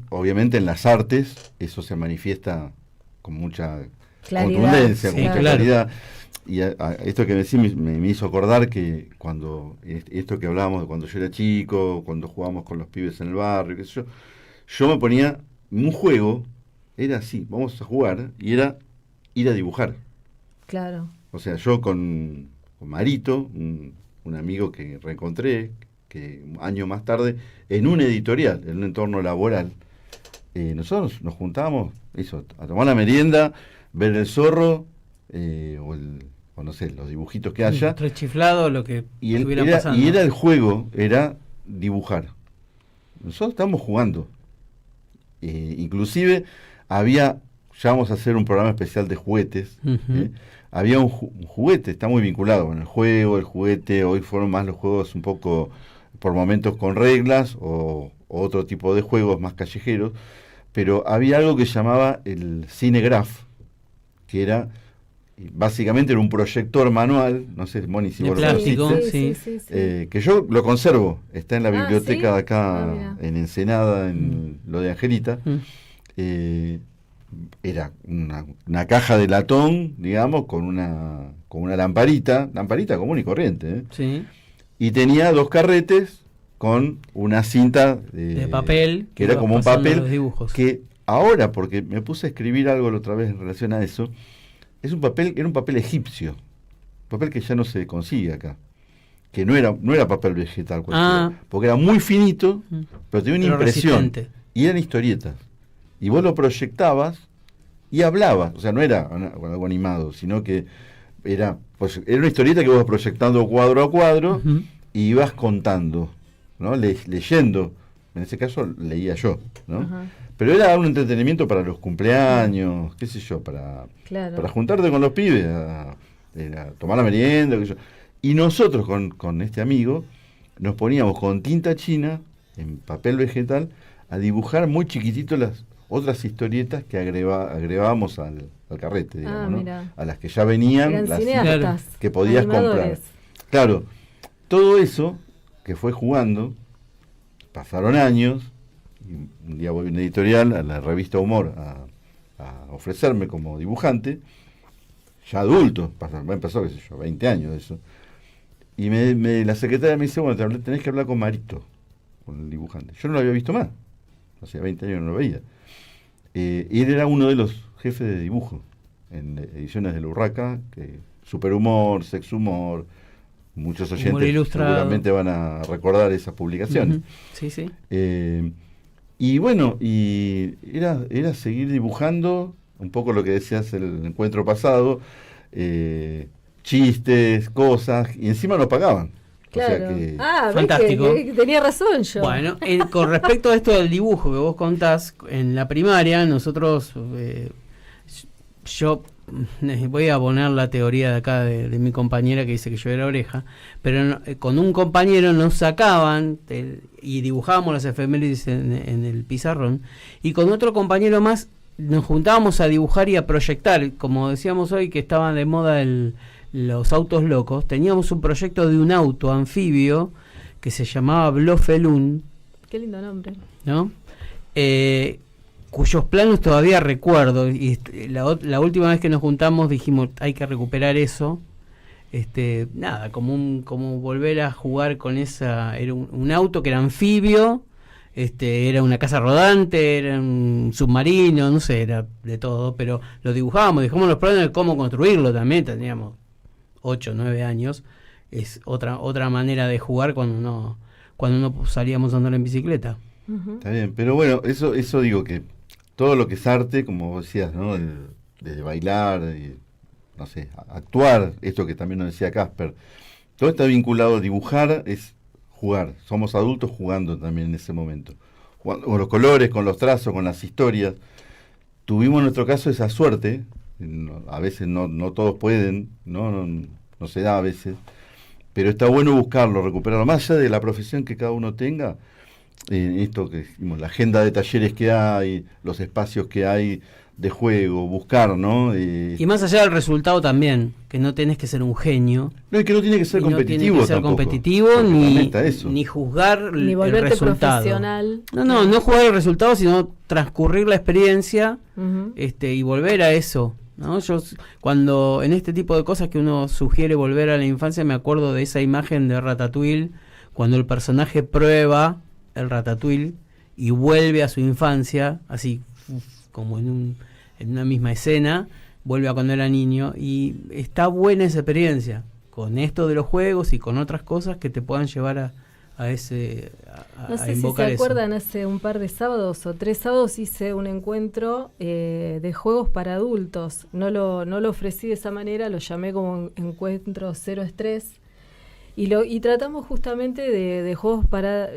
Obviamente en las artes eso se manifiesta con mucha Claridad. contundencia, Sí, con mucha claro. claridad. Y esto que me decís me hizo acordar que cuando, esto que hablábamos de cuando yo era chico, cuando jugábamos con los pibes en el barrio, qué sé yo me ponía, un juego era así, vamos a jugar, y era ir a dibujar. Claro. O sea, yo con Marito, un amigo que reencontré, que un año más tarde, en un editorial, en un entorno laboral, nosotros nos juntábamos, eso, a tomar la merienda, ver el zorro, o no sé, los dibujitos que haya, Tres chiflados, lo que y, estuviera pasando. y era el juego, era dibujar. Nosotros estábamos jugando. Inclusive había, ya vamos a hacer un programa especial de juguetes, Ujú. había un juguete, está muy vinculado con el juego, el juguete, hoy fueron más los juegos un poco por momentos con reglas o otro tipo de juegos más callejeros, pero había algo que llamaba el Cinegraph, que era, básicamente era un proyector manual, no sé, Moni, si De vos lo plástico. conociste, Sí. que yo lo conservo, está en la Ah, biblioteca ¿sí? de acá, Ah, mira. en Ensenada, en lo de Angelita. Mm. Era una caja de latón, digamos, con una lamparita común y corriente, ¿eh? Sí. Y tenía 2 carretes con una cinta De papel que era iba como un pasando papel los dibujos. que ahora, porque me puse a escribir algo la otra vez en relación a eso, era un papel egipcio, papel que ya no se consigue acá, que no era papel vegetal cualquiera, porque era muy finito, pero tenía una Pero impresión, resistente. y eran historietas, y vos lo proyectabas y hablabas, o sea, no era algo animado, sino que era una historieta que vos vas proyectando cuadro a cuadro, Ujú. y ibas contando, ¿no? Leyendo, en ese caso leía yo, ¿no? Ajá. Pero era un entretenimiento para los cumpleaños, qué sé yo, Claro. para juntarte con los pibes, a tomar la merienda, qué sé yo. Y nosotros con este amigo nos poníamos con tinta china, en papel vegetal, a dibujar muy chiquitito las otras historietas que agregábamos al carrete, digamos, ¿no? Mira. A las que ya venían, Eran las cineastas, que podías comprar. animadores. Claro, todo eso que fue jugando, pasaron años, y un día voy a una editorial, a la revista Humor, a ofrecerme como dibujante, ya adulto, empezó, qué sé yo, 20 años de eso, y la secretaria me dice, bueno, tenés que hablar con Marito, con el dibujante. Yo no lo había visto más, hacía 20 años no lo veía. Y él era uno de los jefes de dibujo en ediciones de la Urraca, Superhumor, Sexhumor, muchos Humor oyentes Ilustrado. seguramente van a recordar esas publicaciones. Ujú. Sí, sí. Y bueno, y era seguir dibujando, un poco lo que decías el encuentro pasado, chistes, cosas, y encima nos pagaban. Claro. O sea que, ¿ves Fantástico. que tenía razón yo. Bueno, con respecto a esto del dibujo que vos contás, en la primaria nosotros, yo voy a poner la teoría de acá de mi compañera que dice que yo era oreja, pero con un compañero nos sacaban y dibujábamos las efemérides en el pizarrón, y con otro compañero más nos juntábamos a dibujar y a proyectar, como decíamos hoy que estaban de moda los autos locos. Teníamos un proyecto de un auto anfibio que se llamaba Blofelun, Qué lindo nombre. ¿no? Cuyos planos todavía recuerdo, y la última vez que nos juntamos dijimos hay que recuperar eso. Nada, como volver a jugar con esa. Era un auto que era anfibio, era una casa rodante, era un submarino, no sé, era de todo, pero lo dibujábamos, dejamos los planos de cómo construirlo también. Teníamos 8 o 9 años. Es otra manera de jugar cuando no salíamos a andar en bicicleta. Ujú. está bien, pero bueno, eso digo que todo lo que es arte, como vos decías, ¿no? De bailar, no sé, actuar, esto que también nos decía Casper, todo está vinculado a dibujar, es jugar. Somos adultos jugando también en ese momento. Jugando con los colores, con los trazos, con las historias. Tuvimos en nuestro caso esa suerte, a veces no todos pueden, no se da a veces, pero está bueno buscarlo, recuperarlo, más allá de la profesión que cada uno tenga. Esto que decimos, la agenda de talleres que hay, los espacios que hay de juego, buscar, ¿no? Y más allá del resultado también, que no tenés que ser un genio. No, es que no tiene que ser competitivo. No tiene que ser tampoco, competitivo ni juzgar ni volverte el resultado. Profesional. No jugar el resultado, sino transcurrir la experiencia y volver a eso, ¿no? Yo cuando en este tipo de cosas que uno sugiere volver a la infancia, me acuerdo de esa imagen de Ratatouille, cuando el personaje prueba el Ratatouille y vuelve a su infancia, así como en una misma escena, vuelve a cuando era niño, y está buena esa experiencia con esto de los juegos y con otras cosas que te puedan llevar a ese no sé a invocar si se acuerdan, eso. hace un par de sábados o 3 sábados hice un encuentro de juegos para adultos. No lo ofrecí de esa manera, lo llamé como encuentro cero estrés, y tratamos justamente de juegos para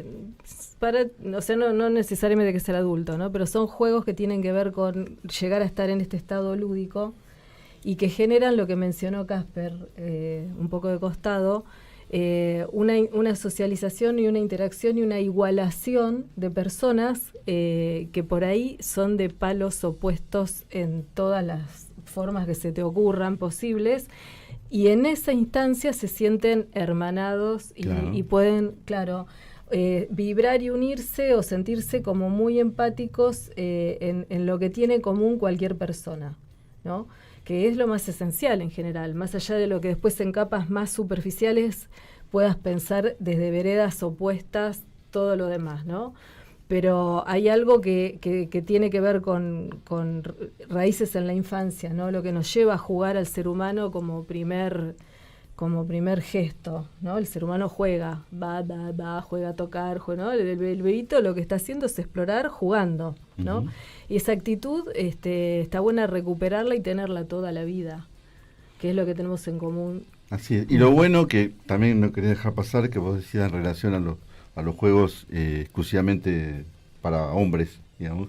o sea, no necesariamente que sea adulto, ¿no? Pero son juegos que tienen que ver con llegar a estar en este estado lúdico y que generan lo que mencionó Casper, un poco de costado, una socialización y una interacción y una igualación de personas que por ahí son de palos opuestos en todas las formas que se te ocurran posibles, y en esa instancia se sienten hermanados y pueden, vibrar y unirse o sentirse como muy empáticos en lo que tiene en común cualquier persona, ¿no? Que es lo más esencial en general, más allá de lo que después en capas más superficiales puedas pensar desde veredas opuestas todo lo demás, ¿no? Pero hay algo que tiene que ver con raíces en la infancia, ¿no? Lo que nos lleva a jugar al ser humano como primer gesto, ¿no? El ser humano juega, juega a tocar, ¿no? El bebito lo que está haciendo es explorar jugando, ¿no? Uh-huh. Y esa actitud está buena recuperarla y tenerla toda la vida, que es lo que tenemos en común. Así es. Y lo bueno que también no quería dejar pasar, que vos decías en relación a los juegos exclusivamente para hombres, digamos,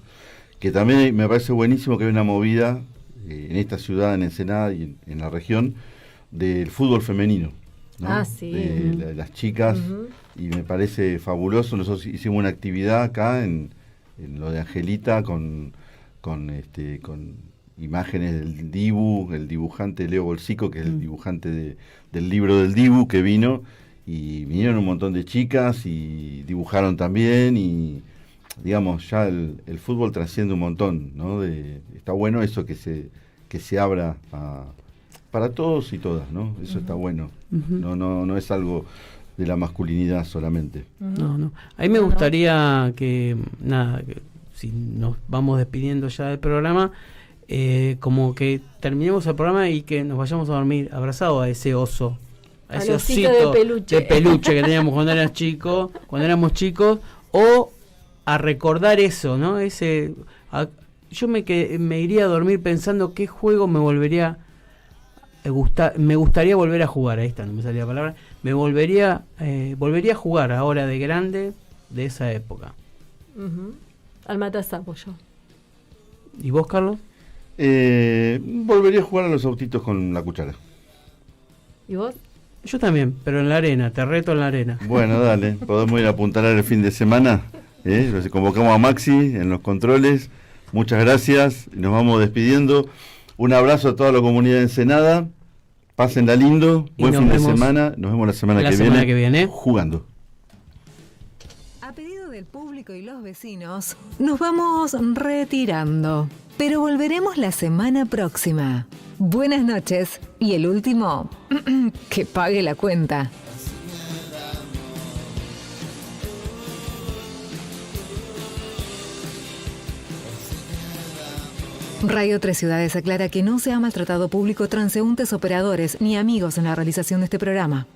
que también me parece buenísimo que hay una movida en esta ciudad, en Ensenada y en la región, del fútbol femenino, ¿no? Sí. De las chicas, y me parece fabuloso. Nosotros hicimos una actividad acá en lo de Angelita con imágenes del Dibu, el dibujante Leo Bolsico, que es el dibujante del libro del Dibu, que vino, y vinieron un montón de chicas y dibujaron también, y digamos, ya el fútbol trasciende un montón, ¿no? Está bueno eso que se abra para todos y todas, ¿no? Eso está bueno. No es algo de la masculinidad solamente. No. A mí me gustaría que si nos vamos despidiendo ya del programa, como que terminemos el programa y que nos vayamos a dormir abrazados a ese oso, a ese osito de peluche que teníamos cuando éramos chicos, o a recordar eso, ¿no? Yo me iría a dormir pensando qué juego me gustaría volver a jugar. Ahí está, no me salía la palabra. Volvería a jugar ahora de grande de esa época. Al matasapo yo. ¿Y vos, Carlos? Volvería a jugar a los autitos con la cuchara. ¿Y vos? Yo también, pero en la arena, te reto en la arena. Bueno, dale, podemos ir a apuntalar el fin de semana. Convocamos a Maxi en los controles. Muchas gracias, nos vamos despidiendo. Un abrazo a toda la comunidad de Ensenada. Pásenla lindo, buen fin de semana. Nos vemos la semana que viene jugando. A pedido del público y los vecinos, nos vamos retirando, pero volveremos la semana próxima. Buenas noches y el último, que pague la cuenta. Radio Tres Ciudades aclara que no se ha maltratado público, transeúntes, operadores ni amigos en la realización de este programa.